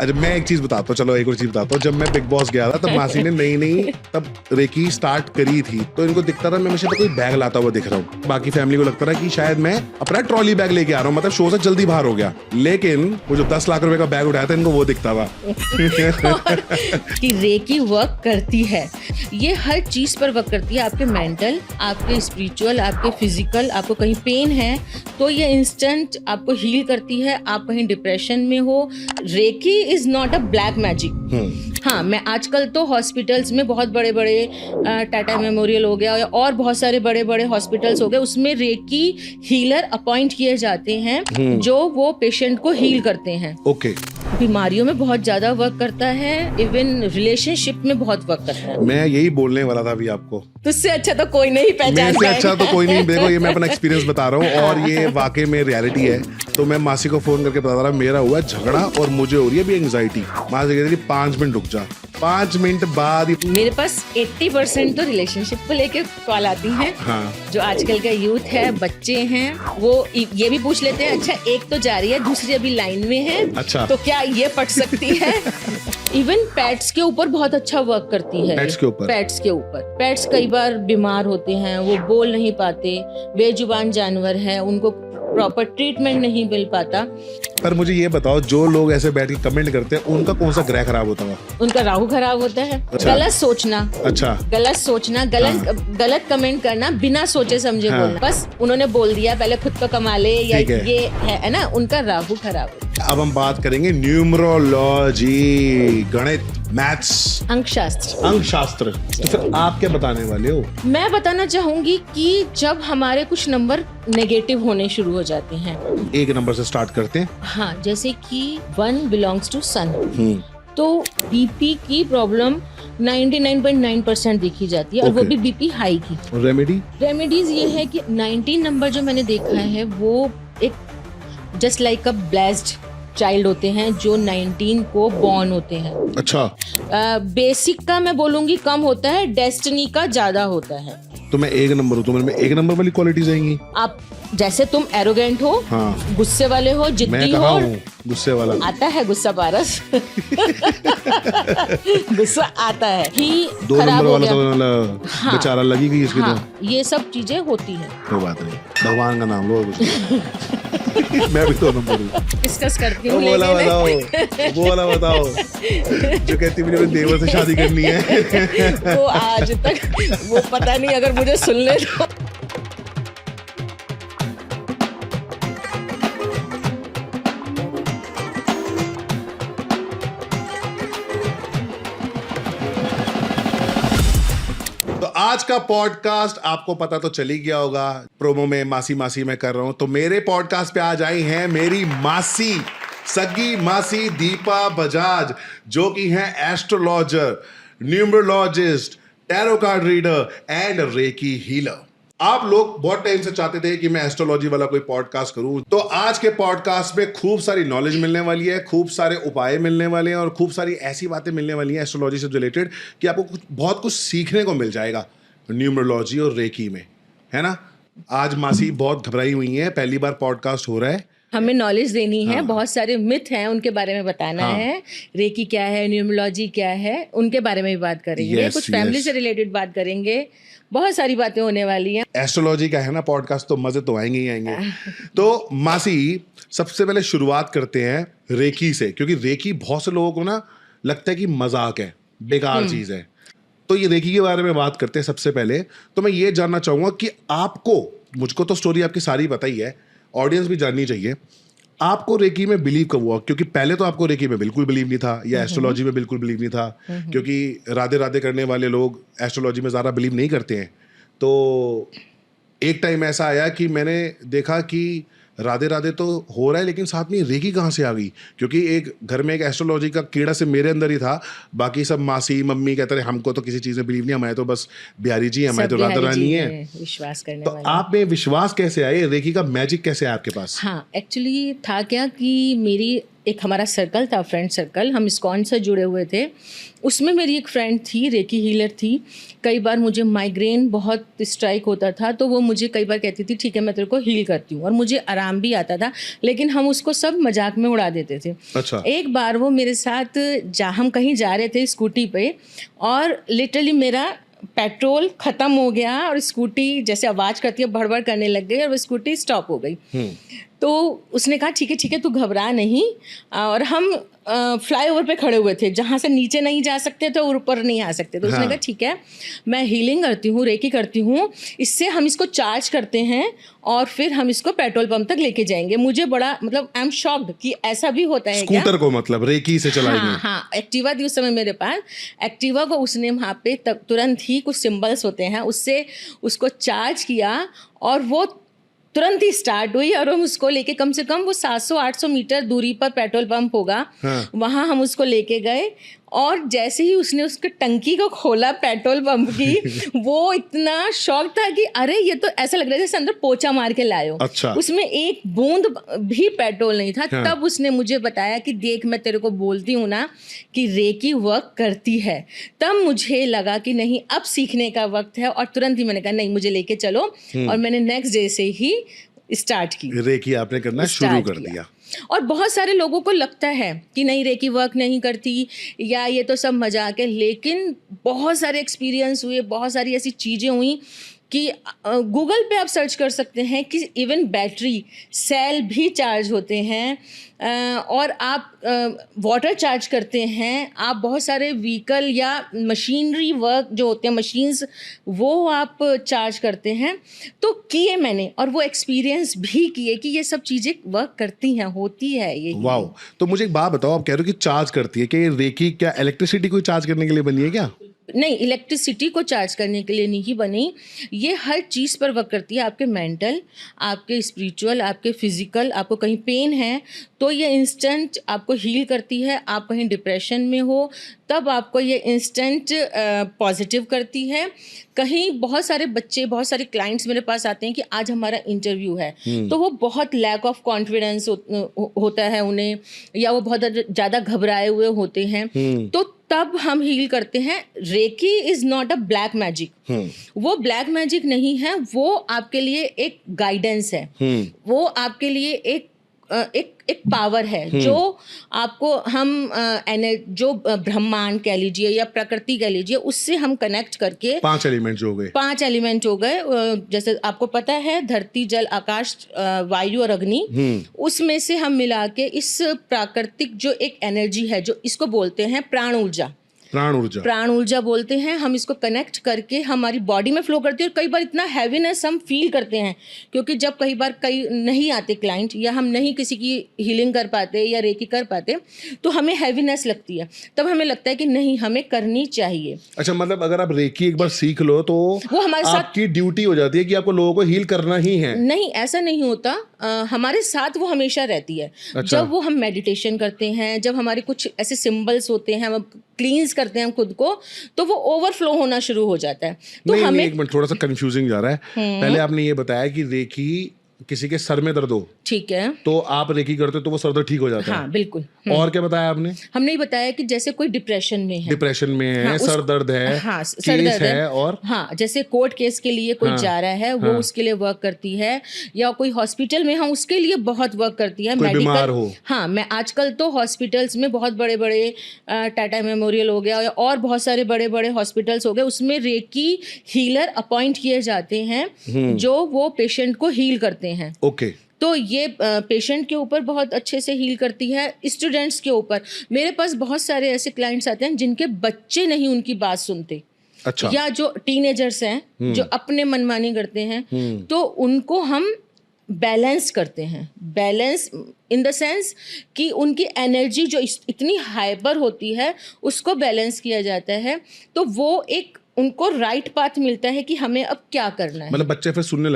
अच्छा मैं एक चीज बताता हूँ, चलो एक और चीज बताता हूँ। जब मैं बिग बॉस गया था तब मासी ने नई तब रेकी स्टार्ट करी थी, तो इनको दिखता था मैं हमेशा तो कोई बैग लाता हुआ दिख रहा हूँ। बाकी फैमिली को लगता था कि शायद मैं अपना ट्रॉली बैग लेके आ रहा हूँ, मतलब शो से जल्दी बाहर हो गया। लेकिन वो जो 10 लाख रुपए का बैग उठाया था इनको वो दिखता था। कि रेकी वर्क करती है, ये हर चीज पर वर्क करती है, आपके मेंटल, आपके स्पिरिचुअल, आपके फिजिकल। आपको कहीं पेन है तो ये इंस्टेंट आपको हील करती है। आप कहीं डिप्रेशन में हो, reiki is not a black magic. हाँ, मैं आजकल तो हॉस्पिटल्स में बहुत बड़े बड़े टाटा मेमोरियल हो गया और बहुत सारे बड़े बड़े हॉस्पिटल्स हो गए, उसमें रेकी हीलर अपॉइंट किए जाते हैं जो वो पेशेंट को हील करते हैं। ओके। बीमारियों में बहुत ज्यादा वर्क करता है, इवन रिलेशनशिप में बहुत वर्क करता है। मैं यही बोलने वाला था अभी आपको। तुझसे अच्छा तो कोई नहीं पहचान मेरे से अच्छा तो कोई नहीं। देखो ये मैं अपना एक्सपीरियंस बता रहा हूँ और ये वाकई में रियलिटी है। तो मैं मासी को फोन करके बता रहा, मेरा हुआ झगड़ा और मुझे हो रही है अभी एंग्जाइटी। मासी कहती थी 5 मिनट रुक जा। 5 मिनट बाद मेरे पास 80% तो रिलेशनशिप को लेके कॉल आती हैं। हाँ। जो आजकल का यूथ है, बच्चे हैं, वो ये भी पूछ लेते हैं, अच्छा एक तो जा रही है, दूसरी अभी लाइन में है, अच्छा तो क्या ये पट सकती है? इवन पेट्स के ऊपर बहुत अच्छा वर्क करती है। पेट्स के ऊपर? पेट्स के ऊपर। पेट्स कई बार बीमार होते हैं, वो बोल नहीं पाते, बेजुबान जानवर है, उनको प्रॉपर ट्रीटमेंट नहीं मिल पाता। पर मुझे ये बताओ, जो लोग ऐसे बैठ के कमेंट करते हैं उनका कौन सा ग्रह खराब होता है? उनका राहु खराब होता है। अच्छा। गलत सोचना, अच्छा, गलत सोचना, गलत कमेंट करना, बिना सोचे समझे बोलना। बस उन्होंने बोल दिया, पहले खुद तो कमा ले, या ये है ना, उनका राहु खराब है। अब हम बात करेंगे न्यूमरोलॉजी, गणित, मैथ्स, अंक शास्त्र। तो फिर आप क्या बताने वाले हो? मैं बताना चाहूंगी कि जब हमारे कुछ नंबर नेगेटिव होने शुरू हो जाते हैं, एक नंबर से स्टार्ट करते हैं। हाँ, जैसे कि 1 बिलोंग्स टू सन, तो बीपी की प्रॉब्लम 99.9% देखी जाती है, और वो भी बीपी हाई की। रेमेडीज ये है कि 19 नंबर जो मैंने देखा है वो एक just like a blessed child होते हैं जो 19 को बॉर्न होते हैं। अच्छा। बेसिक का मैं बोलूंगी कम होता है, डेस्टिनी का ज्यादा होता है। तो मैं 1 नंबर हूँ, तो मेरे में 1 नंबर वाली क्वालिटीज आएंगी। आप जैसे तुम एरोगेंट हो, हाँ। गुस्से वाले हो, जिद्दी हो। गुस्से वाला आता है गुस्सा पारस। गुस्सा आता है ही। 2 नंबर वाला तो हाँ, बेचारा लगी गई इसकी। हाँ, ये सब चीजें होती हैं। कोई बात नहीं, भगवान का नाम लो। मैं भी 2 नंबर हूँ। डिस्कस करती हूँ। वो वाला बताओ जो कहती मुझे देवर से शादी करनी है। वो आज तक वो पता नहीं, अगर मुझे सुन ले तो। आज का पॉडकास्ट आपको पता तो चली गया होगा, प्रोमो में मासी मासी मैं कर रहा हूं। तो मेरे पॉडकास्ट पे आज आई हैं मेरी मासी, सगी मासी दीपा बजाज, जो कि हैं astrologer, numerologist, tarot card reader and recce healer. आप लोग बहुत टाइम से चाहते थे कि मैं एस्ट्रोलॉजी वाला कोई पॉडकास्ट करूं, तो आज के पॉडकास्ट में खूब सारी नॉलेज मिलने वाली है, खूब सारे उपाय मिलने वाले हैं और खूब सारी ऐसी बातें मिलने वाली हैं एस्ट्रोलॉजी से रिलेटेड कि आपको बहुत कुछ सीखने को मिल जाएगा न्यूमरोलॉजी और रेकी में, है ना। आज मासी बहुत घबराई हुई हैं, पहली बार पॉडकास्ट हो रहा है, हमें नॉलेज देनी है। हाँ। बहुत सारे मिथ हैं, उनके बारे में बताना हाँ। है। रेकी क्या है, न्यूमरोलॉजी क्या है, उनके बारे में भी बात करेंगे। कुछ फैमिली से रिलेटेड बात करेंगे, बहुत सारी बातें होने वाली हैं। एस्ट्रोलॉजी का है ना पॉडकास्ट, तो मजे तो आएंगे ही आएंगे। तो मासी, सबसे पहले शुरुआत करते हैं रेकी से, क्योंकि रेकी बहुत से लोगों को ना लगता है कि मजाक है, बेकार चीज है। तो ये रेकी के बारे में बात करते हैं। सबसे पहले तो मैं ये जानना चाहूंगा कि आपको, मुझको तो स्टोरी आपकी सारी पता ही है, ऑडियंस भी जाननी चाहिए, आपको रेकी में बिलीव कब हुआ? क्योंकि पहले तो आपको रेकी में बिल्कुल बिलीव नहीं था, या एस्ट्रोलॉजी में बिल्कुल बिलीव नहीं था, क्योंकि राधे राधे करने वाले लोग एस्ट्रोलॉजी में ज़्यादा बिलीव नहीं करते हैं। तो एक टाइम ऐसा आया कि मैंने देखा कि राधे राधे तो हो रहा है, लेकिन साथ में रेकी कहाँ से आ गई? क्योंकि एक घर में एक एस्ट्रोलॉजी का कीड़ा से मेरे अंदर ही था, बाकी सब मासी मम्मी कहते रहे हमको तो किसी चीज़ में बिलीव नहीं, हमारे तो बस बिहारी जी, हमारे तो राधा रानी है। विश्वास करने तो वाले। आप में विश्वास कैसे आए? रेकी का मैजिक कैसे आया आपके पास? हाँ, एक्चुअली था क्या कि मेरी एक हमारा सर्कल था, फ्रेंड सर्कल, हम इस्कॉन से जुड़े हुए थे। उसमें मेरी एक फ्रेंड थी, रेकी हीलर थी। कई बार मुझे माइग्रेन बहुत स्ट्राइक होता था, तो वो मुझे कई बार कहती थी ठीक है मैं तेरे को हील करती हूँ, और मुझे आराम भी आता था, लेकिन हम उसको सब मजाक में उड़ा देते थे। अच्छा। एक बार वो मेरे साथ हम कहीं जा रहे थे स्कूटी पे, और लिटरली मेरा पेट्रोल ख़त्म हो गया और स्कूटी जैसे आवाज़ करती है भड़बड़ करने लग गई और वो स्कूटी स्टॉप हो गई। तो उसने कहा ठीक है तू घबरा नहीं, और हम फ्लाईओवर पे खड़े हुए थे जहाँ से नीचे नहीं जा सकते थे और ऊपर नहीं आ सकते। तो उसने कहा ठीक है मैं हीलिंग करती हूँ, रेकी करती हूँ, इससे हम इसको चार्ज करते हैं और फिर हम इसको पेट्रोल पंप तक लेके जाएंगे। मुझे बड़ा मतलब आई एम शॉक्ड कि ऐसा भी होता है क्या? स्कूटर को मतलब रेकी से चलाएंगे? हाँ, एक्टिवा थी उस समय मेरे पास। एक्टिवा को उसने वहाँ पे तुरंत ही कुछ सिंबल्स होते हैं उससे उसको चार्ज किया और वो तुरंत ही स्टार्ट हुई, और हम उसको लेके कम से कम वो 700-800 मीटर दूरी पर पेट्रोल पंप होगा, वहाँ हम उसको लेके गए। और जैसे ही उसने उसके टंकी को खोला पेट्रोल पंप की, वो इतना शॉक था कि अरे ये तो ऐसा लग रहा है जैसे अंदर पोछा मार के लाए हो। अच्छा। उसमें एक बूंद भी पेट्रोल नहीं था। तब उसने मुझे बताया कि देख मैं तेरे को बोलती हूँ ना कि रेकी वर्क करती है। तब मुझे लगा कि नहीं अब सीखने का वक्त है, और तुरंत ही मैंने कहा नहीं मुझे लेके चलो, और मैंने नेक्स्ट डे से ही स्टार्ट की, रेकी आपने करना शुरू कर दिया। और बहुत सारे लोगों को लगता है कि नहीं रेकी वर्क नहीं करती या ये तो सब मजाक है, लेकिन बहुत सारे एक्सपीरियंस हुए, बहुत सारी ऐसी चीज़ें हुई कि गूगल पे आप सर्च कर सकते हैं कि इवन बैटरी सेल भी चार्ज होते हैं, और आप वाटर चार्ज करते हैं, आप बहुत सारे व्हीकल या मशीनरी वर्क जो होते हैं मशीन्स वो आप चार्ज करते हैं। तो किए मैंने, और वो एक्सपीरियंस भी किए कि ये सब चीज़ें वर्क करती हैं, होती है ये। वाओ। तो मुझे एक बात बताओ, आप कह रहे हो कि चार्ज करती है, क्या ये रेकी क्या इलेक्ट्रिसिटी को चार्ज करने के लिए बनी है क्या? नहीं, इलेक्ट्रिसिटी को चार्ज करने के लिए नहीं बनी, ये हर चीज़ पर वर्क करती है, आपके मेंटल, आपके स्पिरिचुअल, आपके फिजिकल। आपको कहीं पेन है तो ये इंस्टेंट आपको हील करती है। आप कहीं डिप्रेशन में हो तब आपको ये इंस्टेंट पॉजिटिव करती है। कहीं बहुत सारे बच्चे, बहुत सारे क्लाइंट्स मेरे पास आते हैं कि आज हमारा इंटरव्यू है, तो वो बहुत लैक ऑफ कॉन्फिडेंस होता है उन्हें, या वो बहुत ज़्यादा घबराए हुए होते हैं, तो तब हम हील करते हैं। Reiki is not a black magic, वो ब्लैक मैजिक नहीं है, वो आपके लिए एक गाइडेंस है, वो आपके लिए एक पावर है जो आपको हम जो ब्रह्मांड कह लीजिए या प्रकृति कह लीजिए, उससे हम कनेक्ट करके 5 एलिमेंट हो गए, जैसे आपको पता है धरती, जल, आकाश, वायु और अग्नि, उसमें से हम मिला के इस प्राकृतिक जो एक एनर्जी है, जो इसको बोलते हैं प्राण ऊर्जा बोलते हैं, हम इसको कनेक्ट करके हमारी बॉडी में फ्लो करती है। और कई बार इतना हैवीनेस हम फील करते हैं, क्योंकि जब कई बार नहीं आते क्लाइंट, या हम नहीं किसी की हीलिंग कर पाते या रेकी कर पाते, तो हमें हैवीनेस लगती है, तब हमें लगता है कि नहीं हमें करनी चाहिए। अच्छा, मतलब अगर आप रेकी एक बार सीख लो तो वो हमारे साथ आपकी ड्यूटी हो जाती है कि आपको लोगों को हील करना ही है? नहीं, ऐसा नहीं होता, हमारे साथ वो हमेशा रहती है। अच्छा। जब वो हम मेडिटेशन करते हैं, जब हमारे कुछ ऐसे सिंबल्स होते हैं, हम क्लींस करते हैं खुद को, तो वो ओवरफ्लो होना शुरू हो जाता है। तो नहीं, हमें एक मिनट, थोड़ा सा कंफ्यूजिंग जा रहा है। पहले आपने ये बताया कि रेकी किसी के सर में दर्द हो, ठीक है, तो आप रेकी करते हो तो वो सर दर्द ठीक हो जाता है? हाँ बिल्कुल। और क्या बताया आपने? हमने ही बताया कि जैसे कोई डिप्रेशन में है, हाँ, सर दर्द है, हाँ, सर दर्द है, और हाँ जैसे कोर्ट केस के लिए कोई जा रहा है, वो उसके लिए वर्क करती है, या कोई हॉस्पिटल में, हाँ उसके लिए बहुत वर्क करती है। कोई बीमार हो, हाँ, मैं आजकल तो हॉस्पिटल्स में बहुत बड़े बड़े टाटा मेमोरियल हो गया और बहुत सारे बड़े बड़े हॉस्पिटल्स हो गए, उसमें रेकी हीलर अपॉइंट किए जाते हैं जो वो पेशेंट को हील करते हैं। ओके। तो ये पेशेंट के ऊपर बहुत अच्छे से हील करती है। स्टूडेंट्स के ऊपर, मेरे पास बहुत सारे ऐसे क्लाइंट्स आते हैं जिनके बच्चे नहीं उनकी बात सुनते। अच्छा। या जो टीनेजर्स हैं जो अपने मनमानी करते हैं, तो उनको हम बैलेंस करते हैं। बैलेंस इन द सेंस कि उनकी एनर्जी जो इतनी हाइपर होती है उसको बैलेंस किया जाता है, तो वो एक उनको राइट पाथ मिलता है कि हमें अब क्या करना है। मतलब बच्चे फिर सुनने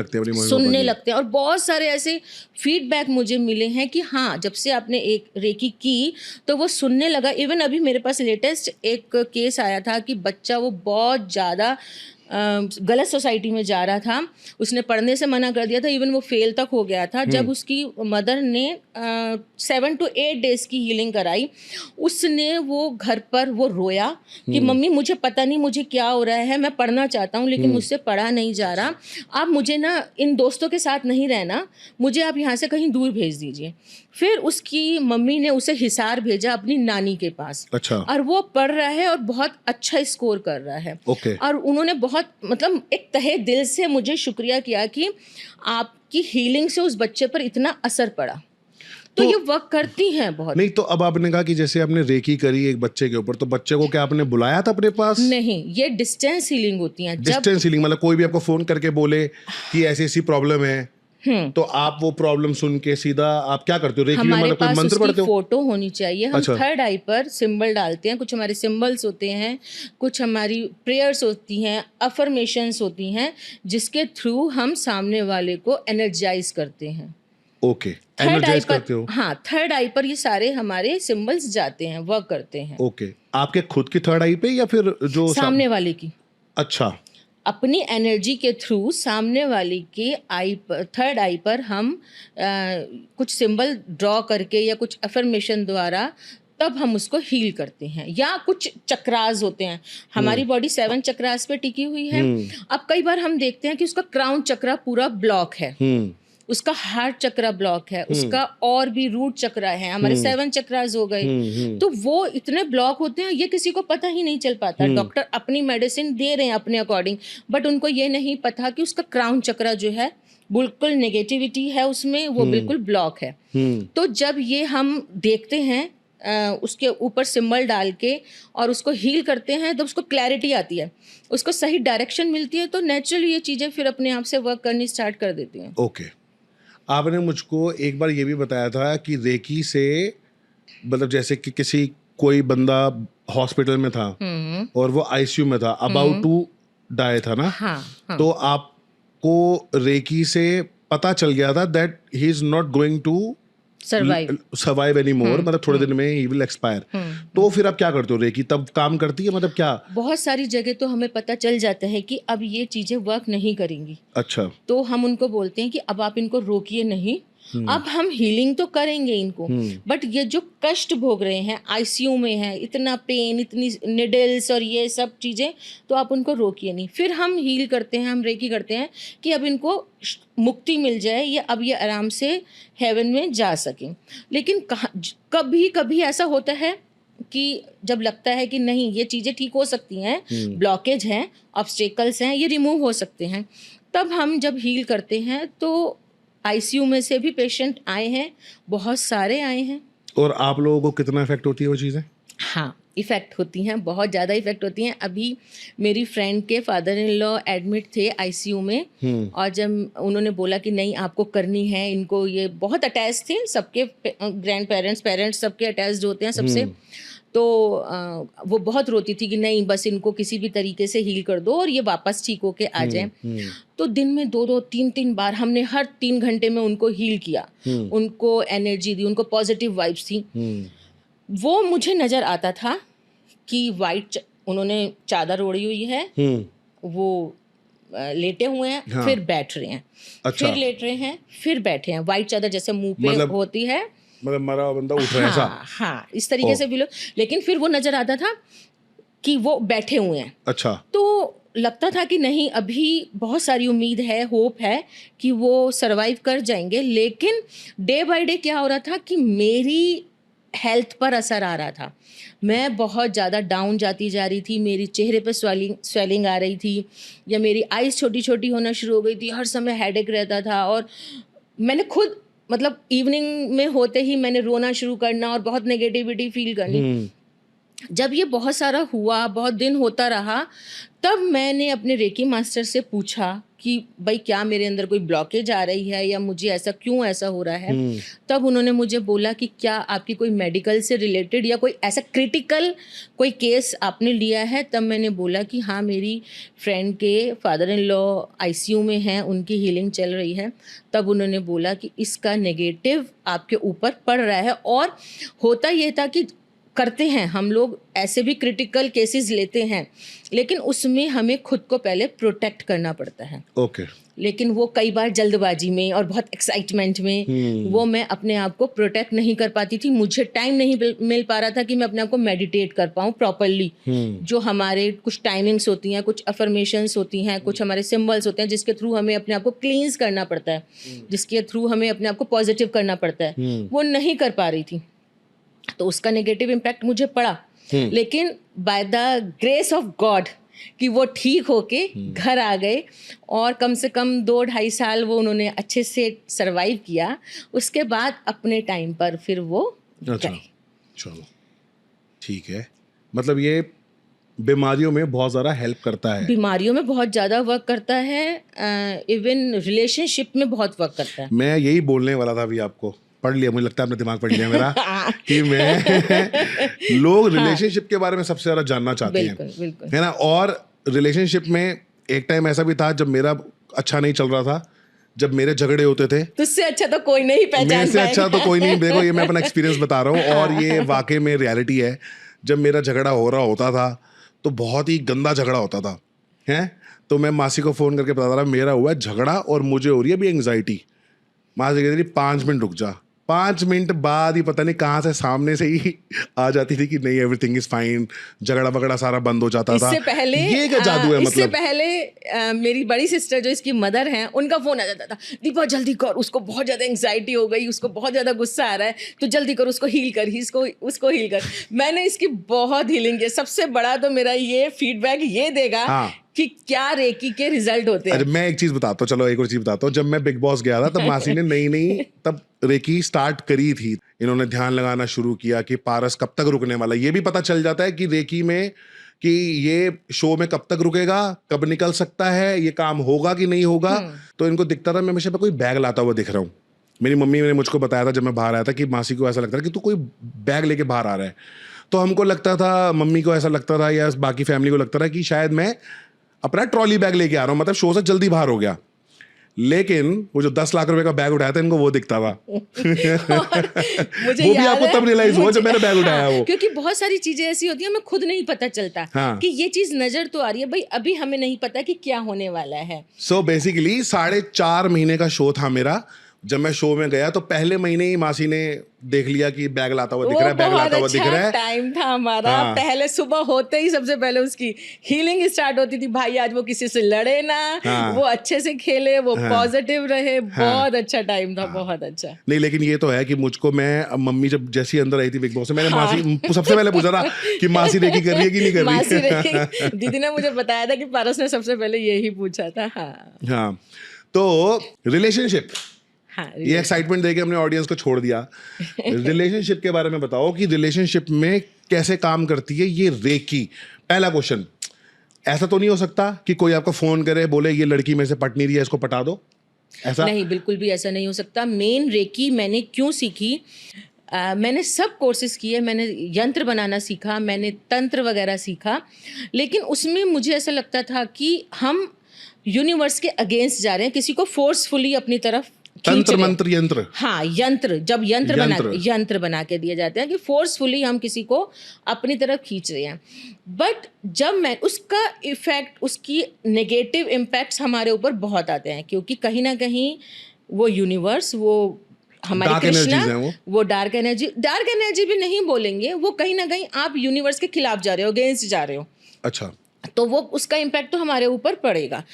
लगते हैं और बहुत सारे ऐसे फीडबैक मुझे मिले हैं कि हाँ जब से आपने एक रेकी की तो वो सुनने लगा। इवन अभी मेरे पास लेटेस्ट एक केस आया था कि बच्चा वो बहुत ज़्यादा गलत सोसाइटी में जा रहा था, उसने पढ़ने से मना कर दिया था, इवन वो फेल तक हो गया था। जब उसकी मदर ने 7 to 8 डेज की हीलिंग कराई, उसने वो घर पर वो रोया कि मम्मी मुझे पता नहीं मुझे क्या हो रहा है, मैं पढ़ना चाहता हूँ लेकिन मुझसे पढ़ा नहीं जा रहा, आप मुझे ना इन दोस्तों के साथ नहीं रहना, मुझे आप यहाँ से कहीं दूर भेज दीजिए। फिर उसकी मम्मी ने उसे हिसार भेजा अपनी नानी के पास। अच्छा। और वो पढ़ रहा है और बहुत अच्छा स्कोर कर रहा है। ओके। और उन्होंने बहुत मतलब एक तहे दिल से मुझे शुक्रिया किया कि आपकी हीलिंग से उस बच्चे पर इतना असर पड़ा। तो ये वर्क करती हैं बहुत। नहीं, तो अब आपने कहा कि जैसे आपने रेकी करी एक बच्चे के ऊपर, तो बच्चे को क्या आपने बुलाया था अपने पास? नहीं, ये डिस्टेंस हीलिंग होती है। डिस्टेंस हीलिंग मतलब कोई भी आपको फोन करके बोले कि ऐसी ऐसी प्रॉब्लम है, तो आप वो प्रॉब्लम सुन के सीधा आप क्या करते हो? रेकी में हमारे मतलब कोई पास मंत्र उसकी पढ़ते हो? फोटो होनी चाहिए। हम अच्छा। थर्ड आई पर सिंबल डालते हैं, कुछ हमारे सिंबल्स होते हैं, कुछ हमारी प्रेयर्स होती हैं, अफर्मेशंस होती हैं, जिसके थ्रू हम सामने वाले को एनर्जाइज करते हैं। ओके, थर्ड आई एनर्जाइज पर, करते हो? हाँ, थर्ड आई पर ये सारे हमारे सिंबल्स जाते हैं, वर्क करते हैं। ओके, आपके खुद की थर्ड आई पे या फिर जो सामने वाले की, अच्छा, अपनी एनर्जी के थ्रू सामने वाले के आई पर, थर्ड आई पर हम कुछ सिंबल ड्रॉ करके या कुछ अफर्मेशन द्वारा तब हम उसको हील करते हैं। या कुछ चक्रास होते हैं, हमारी बॉडी 7 चक्रास पे टिकी हुई है। अब कई बार हम देखते हैं कि उसका क्राउन चक्रा पूरा ब्लॉक है, उसका हार्ट चक्रा ब्लॉक है, उसका और भी रूट चक्रा है, हमारे 7 चक्रास हो गए। तो वो इतने ब्लॉक होते हैं, ये किसी को पता ही नहीं चल पाता। डॉक्टर अपनी मेडिसिन दे रहे हैं अपने अकॉर्डिंग, बट उनको ये नहीं पता कि उसका क्राउन चक्रा जो है बिल्कुल नेगेटिविटी है उसमें, वो बिल्कुल ब्लॉक है। तो जब ये हम देखते हैं उसके ऊपर सिंबल डाल के और उसको हील करते हैं, तो उसको क्लैरिटी आती है, उसको सही डायरेक्शन मिलती है, तो नेचुरली ये चीज़ें फिर अपने आप से वर्क करनी स्टार्ट कर देती हैं। ओके। आपने मुझको एक बार ये भी बताया था कि रेकी से मतलब जैसे कि किसी कोई बंदा हॉस्पिटल में था और वो आईसीयू में था, अबाउट टू डाई था ना, हाँ। तो आपको रेकी से पता चल गया था that he is not going to survive any more, मतलब थोड़े दिन में ही विल एक्सपायर। तो फिर आप क्या करते हो? रेकी तब काम करती है, मतलब क्या? बहुत सारी जगह तो हमें पता चल जाता है कि अब ये चीजें वर्क नहीं करेंगी। अच्छा। तो हम उनको बोलते हैं कि अब आप इनको रोकिए नहीं, अब हम हीलिंग तो करेंगे इनको, बट ये जो कष्ट भोग रहे हैं, आईसीयू में है, इतना पेन, इतनी निडल्स और ये सब चीज़ें, तो आप उनको रोकिए नहीं। फिर हम हील करते हैं, हम रेकी करते हैं कि अब इनको मुक्ति मिल जाए, या अब ये आराम से हेवन में जा सकें। लेकिन कभी कभी ऐसा होता है कि जब लगता है कि नहीं ये चीज़ें ठीक हो सकती हैं, ब्लॉकेज हैं, ऑब्स्टेकल्स हैं, ये रिमूव हो सकते हैं, तब हम जब हील करते हैं तो आईसीयू में से भी पेशेंट आए हैं, बहुत सारे आए हैं। और आप लोगों को कितना इफेक्ट होती है वो चीज़ें? हाँ, इफ़ेक्ट होती हैं, बहुत ज़्यादा इफ़ेक्ट होती हैं। अभी मेरी फ्रेंड के फादर इन लॉ एडमिट थे आईसीयू में, और जब उन्होंने बोला कि नहीं आपको करनी है, इनको ये बहुत अटैच थे, सबके ग्रैंड पेरेंट्स सबके अटैच्ड होते हैं सबसे, तो वो बहुत रोती थी कि नहीं बस इनको किसी भी तरीके से हील कर दो और ये वापस ठीक होके आ जाए। तो दिन में 2-2 3-3 बार हमने हर 3 घंटे में उनको हील किया, उनको एनर्जी दी, उनको पॉजिटिव वाइब्स थी। वो मुझे नज़र आता था कि वाइट उन्होंने चादर ओढ़ी हुई है, वो लेटे हुए हैं, हाँ। फिर बैठ रहे हैं, अच्छा। फिर लेट रहे हैं, फिर बैठे हैं, वाइट चादर जैसे मुंह पे मतलब होती है, मतलब मरा हुआ बंदा उठ रहा है ऐसा? हाँ, इस तरीके से भी लोग, लेकिन फिर वो नजर आता था कि वो बैठे हुए हैं। अच्छा। तो लगता था कि नहीं अभी बहुत सारी उम्मीद है, होप है कि वो सरवाइव कर जाएंगे। लेकिन डे बाय डे क्या हो रहा था कि मेरी हेल्थ पर असर आ रहा था, मैं बहुत ज़्यादा डाउन जाती जा रही थी, मेरी चेहरे पे स्वेलिंग आ रही थी, या मेरी आइज़ छोटी छोटी होना शुरू हो गई थी, हर समय हेडेक रहता था, और मैंने खुद मतलब इवनिंग में होते ही मैंने रोना शुरू करना और बहुत नेगेटिविटी फील करनी। जब ये बहुत सारा हुआ, बहुत दिन होता रहा, तब मैंने अपने रेकी मास्टर से पूछा कि भाई क्या मेरे अंदर कोई ब्लॉकेज आ रही है या मुझे ऐसा क्यों ऐसा हो रहा है। तब उन्होंने मुझे बोला कि क्या आपकी कोई मेडिकल से रिलेटेड या कोई ऐसा क्रिटिकल कोई केस आपने लिया है। तब मैंने बोला कि हाँ मेरी फ्रेंड के फादर इन लॉ आईसीयू में हैं, उनकी हीलिंग चल रही है। तब उन्होंने बोला कि इसका नेगेटिव आपके ऊपर पड़ रहा है, और होता ये था कि करते हैं, हम लोग ऐसे भी क्रिटिकल केसेस लेते हैं, लेकिन उसमें हमें खुद को पहले प्रोटेक्ट करना पड़ता है। ओके। लेकिन वो कई बार जल्दबाजी में और बहुत एक्साइटमेंट में वो मैं अपने आप को प्रोटेक्ट नहीं कर पाती थी। मुझे टाइम नहीं मिल पा रहा था कि मैं अपने आप को मेडिटेट कर पाऊँ प्रॉपरली। जो हमारे कुछ टाइमिंग्स होती हैं, कुछ अफर्मेशंस होती हैं, कुछ हमारे सिंबल्स होते हैं जिसके थ्रू हमें अपने आप को क्लींस करना पड़ता है, जिसके थ्रू हमें अपने आप को पॉजिटिव करना पड़ता है, वो नहीं कर पा रही थी। तो उसका नेगेटिव इम्पैक्ट मुझे पड़ा, लेकिन by the grace of God कि वो ठीक होके घर आ गए और कम से कम 2-2.5 साल वो उन्होंने अच्छे से सरवाइव किया। उसके बाद अपने टाइम पर फिर वो अच्छा, गए। चलो ठीक है। मतलब ये बीमारियों में बहुत ज़्यादा हेल्प करता है। बीमारियों में बहुत ज़्यादा वर्क करता है, इवन रिलेशनशिप में बहुत वर्क करता है। मैं यही बोलने वाला था, अभी आपको पढ़ लिया, मुझे लगता है आपने दिमाग पढ़ लिया मेरा कि मैं लोग रिलेशनशिप के बारे में सबसे ज़्यादा जानना चाहते हैं, बिल्कुल बिल्कुल। है ना। और रिलेशनशिप में एक टाइम ऐसा भी था जब मेरा अच्छा नहीं चल रहा था, जब मेरे झगड़े होते थे। तुझसे अच्छा तो कोई नहीं पहचान मेरे से पाएगा। अच्छा तो कोई नहीं। देखो ये मैं अपना एक्सपीरियंस बता रहा हूँ और ये वाकई में रियलिटी है। जब मेरा झगड़ा हो रहा होता था तो बहुत ही गंदा झगड़ा होता था, हैं। तो मैं मासी को फ़ोन करके बताता रहा मेरा हुआ है झगड़ा और मुझे हो रही है अभी एंग्जाइटी। मासी कहती थी 5 मिनट रुक जा। 5 मिनट बाद ही पता नहीं कहाँ से सामने से ही आ जाती थी कि नहीं एवरीथिंग इज फाइन, झगड़ा वगड़ा सारा बंद हो जाता था। इससे पहले ये क्या जादू है? इससे मतलब पहले मेरी बड़ी सिस्टर जो इसकी मदर हैं, उनका फोन आ जाता था, दीपा जल्दी कर, उसको बहुत ज्यादा एंग्जाइटी हो गई, उसको बहुत ज्यादा गुस्सा आ रहा है, तो जल्दी कर, उसको हील कर, उसको हील कर। मैंने इसकी बहुत हीलिंग की। सबसे बड़ा तो मेरा ये फीडबैक ये देगा हाँ। कि क्या रेकी के रिजल्ट होते हैं। अरे मैं एक चीज बताता हूँ, चलो एक और चीज बताता हूँ। जब मैं बिग बॉस गया था तब मासी ने नई तब रेकी स्टार्ट करी थी। इन्होंने ध्यान लगाना शुरू किया कि पारस कब तक रुकने वाला। ये भी पता चल जाता है कि रेकी में कि ये शो में कब तक रुकेगा, कब निकल सकता है, ये काम होगा कि नहीं होगा। तो इनको दिखता था मैं हमेशा कोई बैग लाता हुआ दिख रहा हूँ। मेरी मम्मी ने मुझको बताया था जब मैं बाहर आया था कि मासी को ऐसा लगता था कि तू कोई बैग लेके बाहर आ रहा है। तो हमको लगता था, मम्मी को ऐसा लगता था या बाकी फैमिली को लगता था कि शायद मैं अपना ट्रॉली बैग लेके आ रहा हूँ, मतलब शो से जल्दी बाहर हो गया। लेकिन वो जो 10 लाख रुपए का बैग उठाया था इनको वो दिखता था। मुझे वो भी आपको तब रियलाइज हुआ जब मैंने बैग उठाया वो। क्योंकि बहुत सारी चीजें ऐसी होती हैं हमें खुद नहीं पता चलता हाँ। कि ये चीज नजर तो आ रही है भाई, अभी हमें नहीं पता कि क्या होने वाला है। सो बेसिकली 4.5 महीने का शो था मेरा। जब मैं शो में गया तो पहले महीने ही मासी ने देख लिया कि बैग लाता हुआ दिख रहा है, बैग लाता हुआ दिख रहा है। टाइम था हमारा। हाँ। पहले सुबह होते ही सबसे पहले उसकी हीलिंग स्टार्ट होती थी। भाई आज वो किसी से लड़े ना, हाँ। वो अच्छे से खेले, वो हाँ। पॉजिटिव रहे। बहुत अच्छा टाइम था, बहुत अच्छा। नहीं लेकिन ये तो है कि मुझको, मैं मम्मी जब जैसी अंदर आई थी बिग बॉस से, मैंने मासी सबसे पहले पूछा था कि मासी रेकी कर रही है कि नहीं कर रही। मासी रेकी दीदी ने मुझे बताया था कि पारस ने सबसे पहले यही पूछा था। हाँ। तो रिलेशनशिप, हाँ, ये एक्साइटमेंट देके हमने ऑडियंस को छोड़ दिया। रिलेशनशिप के बारे में बताओ कि रिलेशनशिप में कैसे काम करती है ये रेकी। पहला क्वेश्चन, ऐसा तो नहीं हो सकता कि कोई आपको फोन करे बोले ये लड़की मेरे से पट नहीं रही है, इसको पटा दो, ऐसा? नहीं, बिल्कुल भी ऐसा नहीं हो सकता। मेन रेकी मैंने क्यों सीखी, मैंने सब कोर्सेज किए, मैंने यंत्र बनाना सीखा, मैंने तंत्र वगैरह सीखा, लेकिन उसमें मुझे ऐसा लगता था कि हम यूनिवर्स के अगेंस्ट जा रहे हैं, किसी को फोर्सफुली अपनी तरफ तंत्र मंत्र यंत्र। हाँ, यंत्र, जब यंत्र बना के दिए जाते हैं कि फोर्सफुली हम किसी को अपनी तरफ खींच रहे हैं। बट जब मैं उसका इफेक्ट, उसकी नेगेटिव इम्पैक्ट्स हमारे ऊपर बहुत आते हैं, क्योंकि कहीं ना कहीं वो यूनिवर्स, वो हमारे कृष्णा, वो डार्क एनर्जी भी नहीं बोलेंगे, वो कहीं ना कहीं आप यूनिवर्स के खिलाफ जा रहे हो, अगेंस्ट जा रहे हो। अच्छा। तो वो उसका इम्पैक्ट तो हमारे ऊपर पड़ेगा।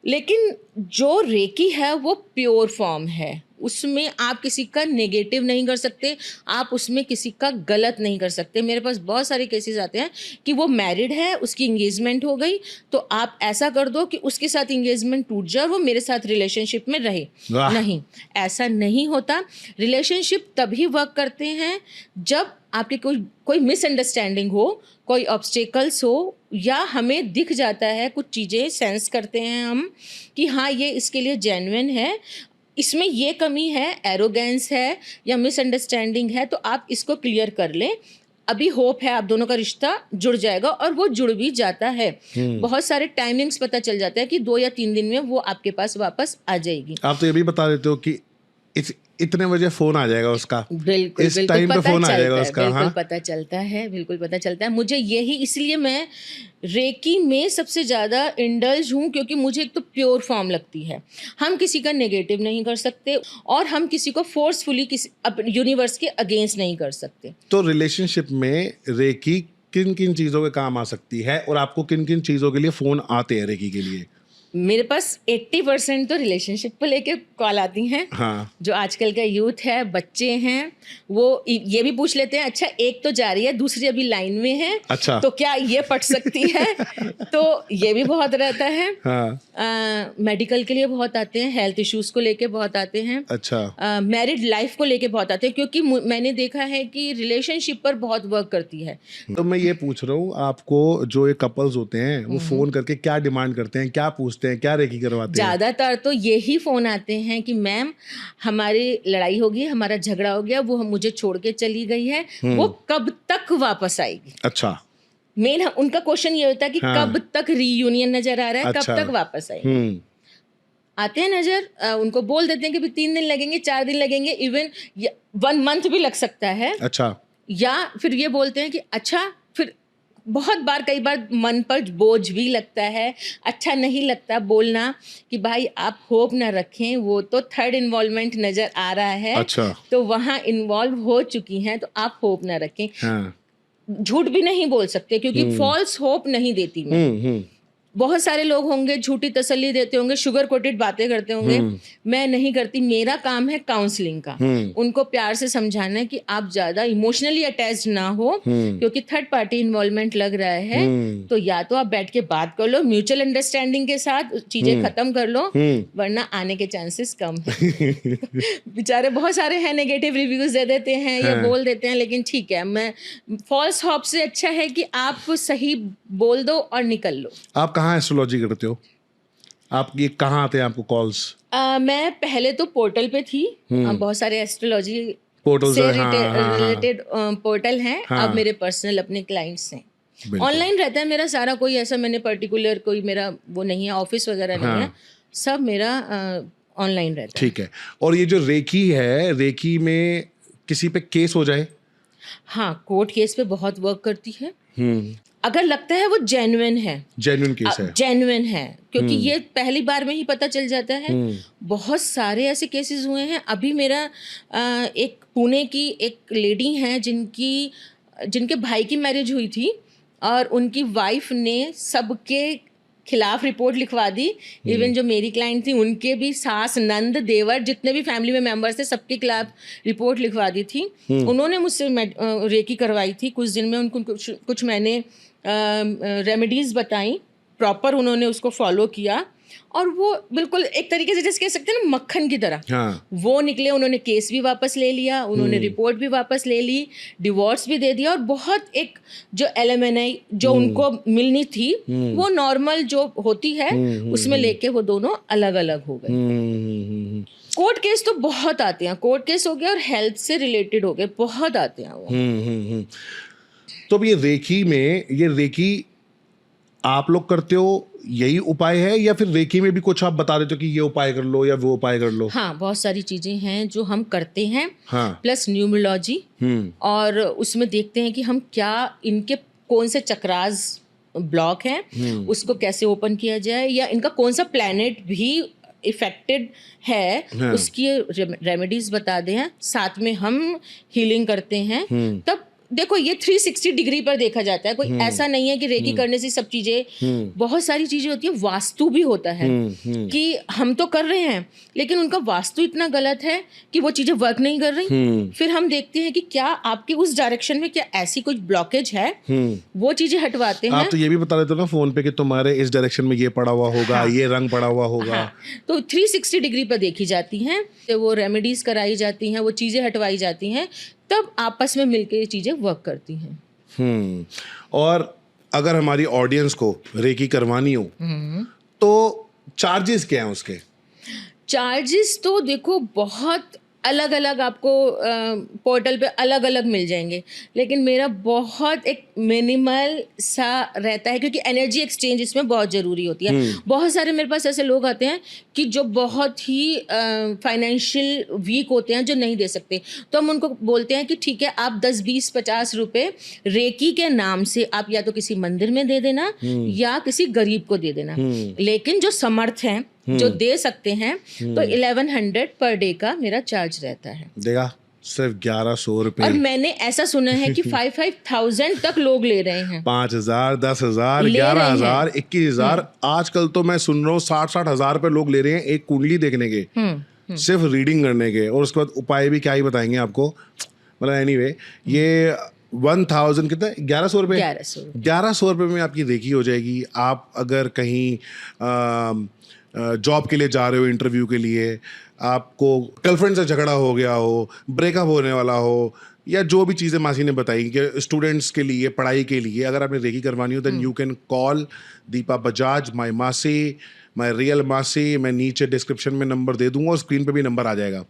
लेकिन जो रेकी है वो प्योर फॉर्म है, उसमें आप किसी का नेगेटिव नहीं कर सकते, आप उसमें किसी का गलत नहीं कर सकते। मेरे पास बहुत सारे केसेस आते हैं कि वो मैरिड है, उसकी इंगेजमेंट हो गई, तो आप ऐसा कर दो कि उसके साथ इंगेजमेंट टूट जाए, वो मेरे साथ रिलेशनशिप में रहे। नहीं, ऐसा नहीं होता। रिलेशनशिप तभी वर्क करते हैं जब आपकी कोई मिसअंडरस्टैंडिंग हो, कोई ऑब्स्टेकल्स हो, या हमें दिख जाता है, कुछ चीज़ें सेंस करते हैं हम कि हाँ ये इसके लिए जेन्युइन है, इसमें ये कमी है, एरोगेंस है या मिसअंडरस्टैंडिंग है, तो आप इसको क्लियर कर लें। अभी होप है, आप दोनों का रिश्ता जुड़ जाएगा, और वो जुड़ भी जाता है। बहुत सारे टाइमिंग्स पता चल जाता है कि 2 या 3 दिन में वो आपके पास वापस आ जाएगी। आप तो ये भी बता देते हो कि इतने बजे फोन आ जाएगा उसका, बिल्कुल इस बिल्कुल टाइम पे पता फोन आ चलता जाएगा है, उसका। बिल्कुल हाँ, पता चलता है, बिल्कुल पता चलता है मुझे। यही इसलिए मैं रेकी में सबसे ज़्यादा इंडल्ज हूँ, क्योंकि मुझे एक तो प्योर फॉर्म लगती है। हम किसी का नेगेटिव नहीं कर सकते और हम किसी को फोर्सफुली किसी यूनिवर्स के अगेंस्ट नहीं कर सकते। तो रिलेशनशिप में रेकी किन किन चीजों के काम आ सकती है और आपको किन किन चीजों के लिए फोन आते हैं रेकी के लिए? मेरे पास 80% तो रिलेशनशिप को लेके कॉल आती हैं। हाँ, जो आजकल का यूथ है, बच्चे हैं, वो ये भी पूछ लेते हैं, अच्छा एक तो जा रही है, दूसरी अभी लाइन में है, अच्छा। तो क्या ये पट सकती है? तो ये भी बहुत रहता है। हाँ, मेडिकल के लिए बहुत आते हैं, हेल्थ इश्यूज को लेके बहुत आते हैं, अच्छा, मैरिड लाइफ को लेके बहुत आते हैं, क्योंकि मैंने देखा है कि रिलेशनशिप पर बहुत वर्क करती है। तो मैं ये पूछ रहा हूँ आपको, जो ये कपल्स होते हैं वो फोन करके क्या डिमांड करते हैं, क्या पूछते हैं, क्या रेकी करवाते हैं? ज़्यादातर तो यही फ़ोन आते हैं कि मैम हमारी लड़ाई हो गई, हमारा झगड़ा हो गया, वो मुझे छोड़ के चली गई है, वो कब तक वापस आएगी? अच्छा, मेन उनका क्वेश्चन ये होता है कि हाँ, कब तक रीयूनियन नजर आ रहा है, अच्छा, कब तक वापस आएगी? हम्म, आते हैं नजर, उनको बोल देते हैं कि भी 3 दिन लगेंगे, 4 दिन लगेंगे, इवन 1 मंथ भी लग सकता है। अच्छा, या फिर ये बोलते हैं कि अच्छा, फिर बहुत बार, कई बार मन पर बोझ भी लगता है, अच्छा नहीं लगता बोलना कि भाई आप होप ना रखें, वो तो थर्ड इन्वॉल्वमेंट नज़र आ रहा है, अच्छा, तो वहाँ इन्वॉल्व हो चुकी हैं, तो आप होप ना रखें। हाँ, झूठ भी नहीं बोल सकते, क्योंकि फॉल्स होप नहीं देती मैं। बहुत सारे लोग होंगे झूठी तसल्ली देते होंगे, शुगर कोटेड बातें करते होंगे, मैं नहीं करती। मेरा काम है काउंसलिंग का, उनको प्यार से समझाना है कि आप ज्यादा इमोशनली अटैच्ड ना हो, क्योंकि थर्ड पार्टी इन्वॉल्वमेंट लग रहा है, तो या तो आप बैठ के बात कर लो म्यूचुअल अंडरस्टैंडिंग के साथ, चीजें खत्म कर लो, वरना आने के चांसेस कम है। बेचारे बहुत सारे हैं नेगेटिव रिव्यूज दे देते हैं या बोल देते हैं, लेकिन ठीक है, मैं फॉल्स होप से अच्छा है कि आप सही बोल दो और निकल लो। आप कहाँ एस्ट्रोलॉजी करते हो? आप ये कहाँ आते हैं आपको कॉल्स? मैं पहले तो पोर्टल पे थी, बहुत सारे एस्ट्रोलॉजी पोर्टल्स से हैं, हाँ, रिलेटेड पोर्टल हैं। हाँ। अब मेरे पर्सनल अपने क्लाइंट्स हैं, बिल्कुल। ऑनलाइन रहता है मेरा सारा, कोई ऐसा मैंने पर्टिकुलर कोई मेरा वो नहीं है, ऑफिस वगैरह नहीं है, सब मेरा ऑनलाइन रहता है। ठीक है। और ये जो रेकी है, रेकी में किसी पे केस हो जाए? हाँ, कोर्ट केस पे बहुत वर्क करती है, अगर लगता है वो जेन्युइन है, जेन्युइन केस है। जेन्युइन है, क्योंकि ये पहली बार में ही पता चल जाता है। बहुत सारे ऐसे केसेस हुए हैं। अभी मेरा एक पुणे की एक लेडी हैं जिनके भाई की मैरिज हुई थी, और उनकी वाइफ ने सबके खिलाफ रिपोर्ट लिखवा दी। इवन जो मेरी क्लाइंट थी उनके भी सास, नंद, देवर, जितने भी फैमिली में मेंबर्स थे, सबके खिलाफ रिपोर्ट लिखवा दी थी। उन्होंने मुझसे रेकी करवाई थी, कुछ दिन में उनको कुछ मैंने रेमेडीज बताई, प्रॉपर उन्होंने उसको फॉलो किया, और वो बिल्कुल एक तरीके से जैसे कह सकते हैं ना, मक्खन की तरह वो निकले। उन्होंने केस भी वापस ले लिया, उन्होंने रिपोर्ट भी वापस ले ली, डिवोर्स भी दे दिया, और बहुत एक जो एलिमनी जो उनको मिलनी थी, वो नॉर्मल जो होती है उसमें लेके वो दोनों अलग अलग हो गए। कोर्ट केस तो बहुत आते हैं, कोर्ट केस हो गया और हेल्थ से रिलेटेड हो गए, बहुत आते हैं वो। तो अब ये रेकी आप लोग करते हो, यही उपाय है, या फिर रेकी में भी कुछ आप बता देते हो कि ये उपाय कर लो या वो उपाय कर लो? हाँ, बहुत सारी चीजें हैं जो हम करते हैं, हाँ। प्लस न्यूमरोलॉजी, और उसमें देखते हैं कि हम क्या, इनके कौन से चक्रास ब्लॉक हैं, उसको कैसे ओपन किया जाए, या इनका कौन सा प्लैनेट भी इफेक्टेड है, उसकी रेमेडीज बता दें, साथ में हम हीलिंग करते हैं। तब देखो, ये 360 डिग्री पर देखा जाता है, कोई ऐसा नहीं है कि रेकी करने से सब चीजें, बहुत सारी चीजें होती है। वास्तु भी होता है कि हम तो कर रहे हैं, लेकिन उनका वास्तु इतना गलत है कि वो चीजें वर्क नहीं कर रही। फिर हम देखते हैं कि क्या आपके उस डायरेक्शन में क्या ऐसी कुछ ब्लॉकेज है, वो चीजें हटवाते हैं। आप तो ये भी बता देते हो ना फोन पे कि तुम्हारे इस डायरेक्शन में ये पड़ा हुआ होगा, ये रंग पड़ा हुआ होगा। तो 360 डिग्री पर देखी जाती हैं, तो वो रेमेडीज कराई जाती हैं, वो चीजें हटवाई जाती हैं, तब आपस में मिलकर ये चीजें वर्क करती हैं। और अगर हमारी ऑडियंस को रेकी करवानी हो तो चार्जेस क्या हैं उसके? चार्जेस तो देखो बहुत अलग अलग आपको पोर्टल पे अलग अलग मिल जाएंगे, लेकिन मेरा बहुत एक मिनिमल सा रहता है क्योंकि एनर्जी एक्सचेंज इसमें बहुत ज़रूरी होती है। बहुत सारे मेरे पास ऐसे लोग आते हैं कि जो बहुत ही फाइनेंशियल वीक होते हैं, जो नहीं दे सकते, तो हम उनको बोलते हैं कि ठीक है, आप 10, 20, 50 रुपए रेकी के नाम से आप या तो किसी मंदिर में दे देना या किसी गरीब को दे देना। लेकिन जो समर्थ हैं, जो दे सकते हैं, तो 1100 पर डे का मेरा चार्ज रहता है। देगा सिर्फ 1100 रुपए। और मैंने ऐसा सुना है कि 5,000 तक लोग ले रहे हैं। 5,000, 10,000, ले रहे 11,000, 21,000। आजकल तो मैं सुन रहा हूँ 60-60 हजार रुपए लोग ले रहे हैं एक कुंडली देखने के, सिर्फ रीडिंग करने के, और उसके बाद उपाय भी क्या ही बताएंगे आपको। मतलब एनीवे, ये 1000 कितना, 1100 रुपए, 1100 रुपए में आपकी रेकी हो जाएगी। आप अगर कहीं जॉब के लिए जा रहे हो, इंटरव्यू के लिए, आपको गर्लफ्रेंड से झगड़ा हो गया हो, ब्रेकअप होने वाला हो, या जो भी चीज़ें मासी ने बताई कि स्टूडेंट्स के लिए, पढ़ाई के लिए अगर आपने रेकी करवानी हो, then you can call Deepa Bajaj, my मासी, माई रियल मासी। मैं नीचे डिस्क्रिप्शन में नंबर दे दूंगा और स्क्रीन पे भी नंबर आ जाएगा,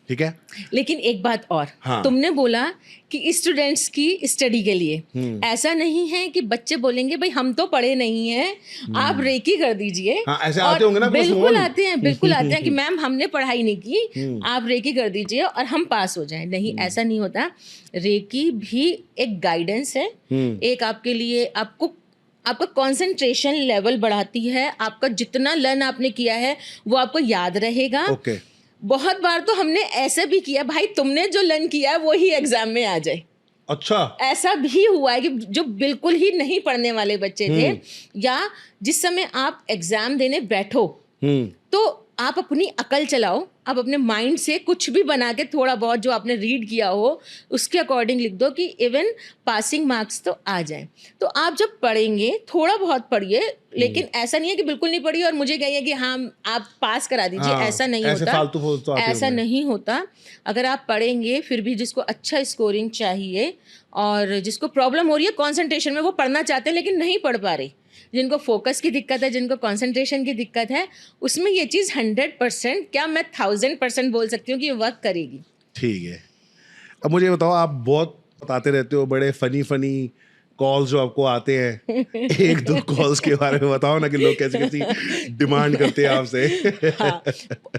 ठीक है। लेकिन एक बात और, हाँ। तुमने बोला कि स्टूडेंट्स की स्टडी के लिए, ऐसा नहीं है कि बच्चे बोलेंगे भाई हम तो पढ़े नहीं हैं, आप रेकी कर दीजिए। हाँ, ऐसे आते होंगे ना, बिल्कुल आते हैं, बिल्कुल आते हैं कि मैम हमने पढ़ाई नहीं की, आप रेकी कर दीजिए और हम पास हो जाएं। नहीं, ऐसा नहीं होता। रेकी भी एक गाइडेंस है, एक आपके लिए, आपका कंसंट्रेशन लेवल बढ़ाती है, आपका जितना लर्न आपने किया है वो आपको याद रहेगा। ओके। बहुत बार तो हमने ऐसे भी किया, भाई तुमने जो लर्न किया है वो ही एग्जाम में आ जाए। अच्छा, ऐसा भी हुआ है कि जो बिल्कुल ही नहीं पढ़ने वाले बच्चे थे, या जिस समय आप एग्जाम देने बैठो तो आप अपनी अकल चलाओ, आप अपने माइंड से कुछ भी बना के थोड़ा बहुत जो आपने रीड किया हो उसके अकॉर्डिंग लिख दो कि इवन पासिंग मार्क्स तो आ जाए। तो आप जब पढ़ेंगे, थोड़ा बहुत पढ़िए, लेकिन ऐसा नहीं है कि बिल्कुल नहीं पढ़िए और मुझे कहिए कि हाँ आप पास करा दीजिए। हाँ, ऐसा नहीं ऐसे होता, फालतू तो आते ऐसा होंगे। नहीं होता। अगर आप पढ़ेंगे, फिर भी जिसको अच्छा स्कोरिंग चाहिए और जिसको प्रॉब्लम हो रही है कंसंट्रेशन में, वो पढ़ना चाहते हैं लेकिन नहीं पढ़ पा रहे, जिनको फोकस की दिक्कत है, जिनको कंसंट्रेशन की दिक्कत है, उसमें ये चीज़ 100%, क्या मैं 1000% बोल सकती हूँ कि ये वर्क करेगी। ठीक है। अब मुझे बताओ, आप बहुत बताते रहते हो, बड़े फनी कॉल्स जो आपको आते हैं, एक दो कॉल्स के बारे में बताओ ना कि लोग कैसी कैसी डिमांड करते हैं आपसे। हाँ,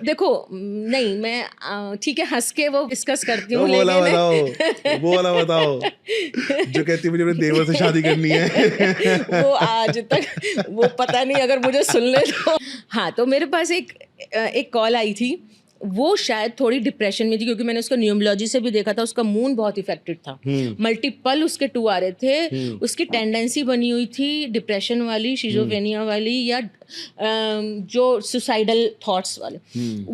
देखो, नहीं मैं ठीक है हंस के वो डिस्कस करती हूँ, वो वाला लेकिन वो वाला बताओ जो कहती है मुझे अपने देवर से शादी करनी है। वो आज तक वो पता नहीं, अगर मुझे सुन ले तो। हाँ, तो मेरे पास एक कॉल आई थी, वो शायद थोड़ी डिप्रेशन में थी, क्योंकि मैंने उसको न्यूमरोलॉजी से भी देखा था, उसका मून बहुत इफेक्टेड था, मल्टीपल उसके 2 आ रहे थे, उसकी टेंडेंसी बनी हुई थी डिप्रेशन वाली, शिजोफ्रेनिया वाली, या जो सुसाइडल थॉट्स वाले।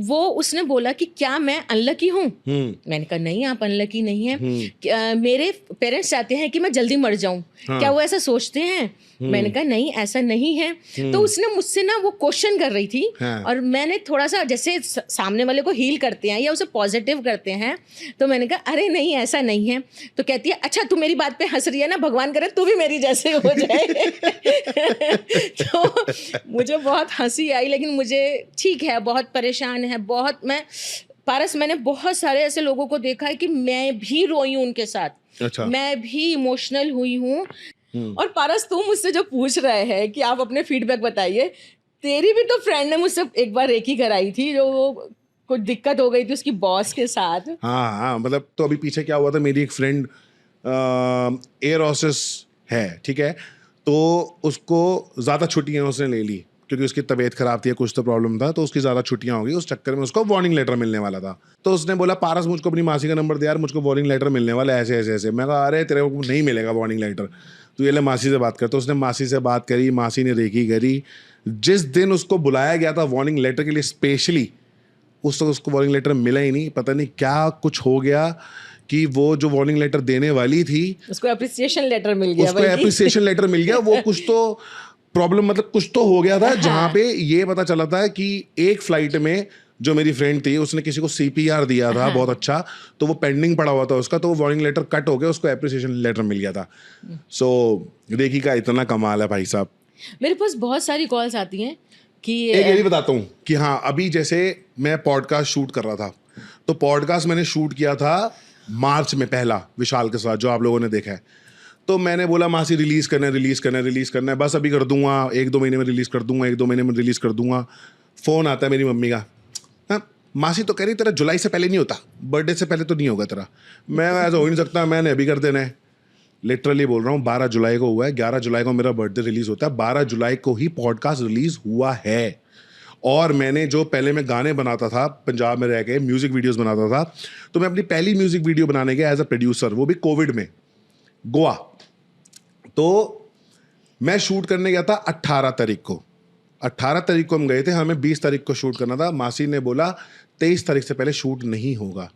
वो उसने बोला कि क्या मैं अनलकी हूँ? मैंने कहा नहीं, आप अनलकी नहीं है। मेरे पेरेंट्स चाहते हैं कि मैं जल्दी मर जाऊं, क्या वो ऐसा सोचते हैं? मैंने कहा नहीं, ऐसा नहीं है। तो उसने मुझसे ना वो क्वेश्चन कर रही थी, और मैंने थोड़ा सा जैसे सामने वाले को हील करते हैं या उसे पॉजिटिव करते हैं, तो मैंने कहा अरे नहीं ऐसा नहीं है। तो कहती है अच्छा तू मेरी बात पे हंस रही है ना, भगवान करे तू भी मेरी जैसे हो जाए। तो मुझे बहुत हंसी आई, लेकिन मुझे ठीक है, बहुत परेशान है, बहुत मैंने बहुत सारे ऐसे लोगों को देखा है कि मैं भी रोई हूँ उनके साथ। अच्छा। मैं भी इमोशनल हुई हूँ। और पारस, तू मुझसे जो पूछ रहे हैं कि आप अपने फीडबैक बताइए, तेरी भी तो फ्रेंड ने मुझसे एक बार रेकी कराई थी, जो कुछ दिक्कत हो गई थी उसकी बॉस के साथ। हाँ, मतलब तो अभी पीछे क्या हुआ था, मेरी एक फ्रेंड एयर हॉस्टेस है, ठीक है, तो उसको ज़्यादा छुट्टियाँ उसने ले ली क्योंकि उसकी तबीयत खराब थी, कुछ तो प्रॉब्लम था, तो उसकी ज़्यादा छुट्टियाँ हो गई। उस चक्कर में उसको वार्निंग लेटर मिलने वाला था, तो उसने बोला पारस मुझको अपनी मासी का नंबर दे यार, मुझको वार्निंग लेटर मिलने वाला है ऐसे ऐसे ऐसे। मैं कहा अरे तेरे को नहीं मिलेगा वार्निंग लेटर, तो ये ले मासी से बात कर। तो उसने मासी से बात करी, मासी ने रेकी करी। जिस दिन उसको बुलाया गया था वार्निंग लेटर के लिए स्पेशली, उस तक उसको वार्निंग लेटर मिला ही नहीं। पता नहीं क्या कुछ हो गया कि वो जो वार्निंग लेटर देने वाली थी, उसको एप्रिसिएशन लेटर मिल गया, उसको एप्रिसिएशन लेटर मिल गया। वो कुछ तो प्रॉब्लम, मतलब कुछ तो हो गया था, जहां पे ये पता चला था कि एक फ्लाइट में जो मेरी फ्रेंड थी उसने किसी को CPR दिया था बहुत अच्छा, तो वो पेंडिंग पड़ा हुआ था उसका, तो वो वार्निंग लेटर कट हो गया, उसको एप्रिसिएशन लेटर मिल गया था। सो रेकी का इतना कमाल है भाई साहब। मेरे पास बहुत सारी कॉल्स आती हैं कि एक ये भी बताता हूँ कि हाँ, अभी जैसे मैं पॉडकास्ट शूट कर रहा था, तो पॉडकास्ट मैंने शूट किया था मार्च में, पहला विशाल के साथ, जो आप लोगों ने देखा है। तो मैंने बोला मासी रिलीज़ करना है, बस अभी कर दूंगा, 1-2 महीने में रिलीज़ कर दूंगा। फ़ोन आता है मेरी मम्मी का, हाँ, मासी तो कह रही तेरा जुलाई से पहले नहीं होता, बर्थडे से पहले तो नहीं होगा तेरा। मैं ऐसा हो ही नहीं सकता, मैंने अभी कर देना है। लिटरली बोल रहा हूँ, 12 जुलाई को हुआ है, 11 जुलाई को मेरा बर्थडे रिलीज़ होता है, 12 जुलाई को ही पॉडकास्ट रिलीज़ हुआ है। और मैंने जो पहले मैं गाने बनाता था, पंजाब में रह के म्यूज़िक वीडियोज़ बनाता था, तो मैं अपनी पहली म्यूज़िक वीडियो बनाने गया एज अ प्रोड्यूसर, वो भी कोविड में, गोवा। तो मैं शूट करने गया था 18 तारीख को। 18 तारीख को हम गए थे, हमें 20 तारीख को शूट करना था। मासी ने बोला 23 तारीख से पहले शूट नहीं होगा,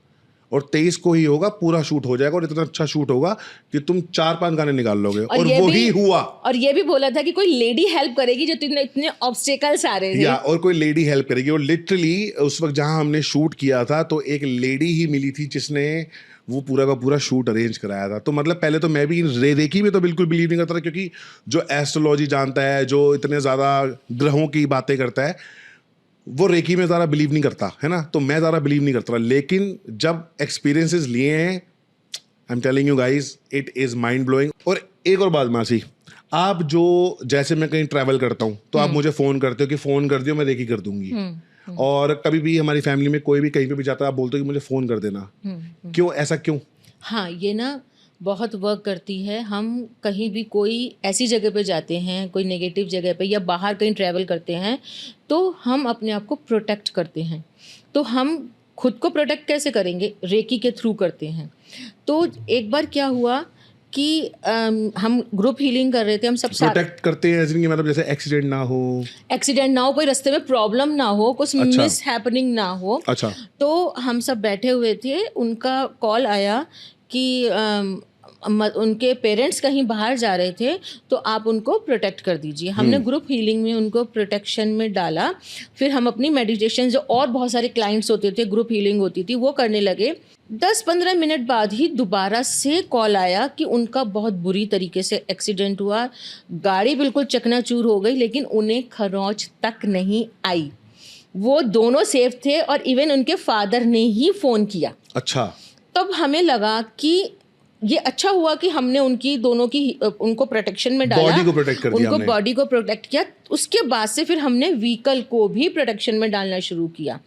और 23 को ही होगा, पूरा शूट हो जाएगा, और इतना अच्छा शूट होगा कि तुम 4-5 गाने निकाल लोगे। और वही हुआ। और ये भी बोला था कि कोई लेडी हेल्प करेगी, जो इतने ऑब्स्टेकल्स आ रहे थे, या और कोई लेडी हेल्प करेगी। और लिटरली उस वक्त जहां हमने शूट किया था, तो एक लेडी ही मिली थी जिसने वो पूरा का पूरा शूट अरेंज कराया था। तो मतलब पहले तो मैं भी रेकी में तो बिल्कुल बिलीव नहीं करता था, क्योंकि जो एस्ट्रोलॉजी जानता है, जो इतने ज़्यादा ग्रहों की बातें करता है, वो रेकी में ज़्यादा बिलीव नहीं करता है ना। तो मैं ज़्यादा बिलीव नहीं करता, लेकिन जब एक्सपीरियंसेस लिए हैं, I am telling you guys, it is mind blowing. और एक और बात मासी, आप जो, जैसे मैं कहीं ट्रैवल करता हूँ तो आप मुझे फ़ोन करते हो कि फ़ोन कर दियो, मैं रेकी कर दूंगी। और कभी भी हमारी फैमिली में कोई भी कहीं पे भी जाता है, आप बोलते हो कि मुझे फ़ोन कर देना। क्यों, ऐसा क्यों? हाँ, ये ना बहुत वर्क करती है। हम कहीं भी कोई ऐसी जगह पे जाते हैं, कोई नेगेटिव जगह पे, या बाहर कहीं ट्रैवल करते हैं, तो हम अपने आप को प्रोटेक्ट करते हैं। तो हम खुद को प्रोटेक्ट कैसे करेंगे? रेकी के थ्रू करते हैं। तो एक बार क्या हुआ कि हम ग्रुप हीलिंग कर रहे थे, हम सब साथ प्रोटेक्ट करते हैं, ऐसे मतलब जैसे एक्सीडेंट ना हो, कोई रास्ते में प्रॉब्लम ना हो, कुछ अच्छा। मिस हैपनिंग ना हो। अच्छा। तो हम सब बैठे हुए थे, उनका कॉल आया कि उनके पेरेंट्स कहीं बाहर जा रहे थे, तो आप उनको प्रोटेक्ट कर दीजिए। हमने ग्रुप हीलिंग में उनको प्रोटेक्शन में डाला। फिर हम अपनी मेडिटेशन, जो और बहुत सारे क्लाइंट्स होते थे, ग्रुप हीलिंग होती थी, वो करने लगे। 10-15 मिनट बाद ही दोबारा से कॉल आया कि उनका बहुत बुरी तरीके से एक्सीडेंट हुआ, गाड़ी बिल्कुल चकनाचूर हो गई, लेकिन उन्हें खरोंच तक नहीं आई। वो दोनों सेफ थे, और इवन उनके फादर ने ही फ़ोन किया। अच्छा। तब हमें लगा कि ये अच्छा हुआ कि हमने उनको प्रोटेक्शन में डाला, बॉडी को प्रोटेक्ट कर दिया, उनको बॉडी को प्रोटेक्ट किया। उसके बाद से फिर हमने व्हीकल को भी प्रोटेक्शन में डालना शुरू किया।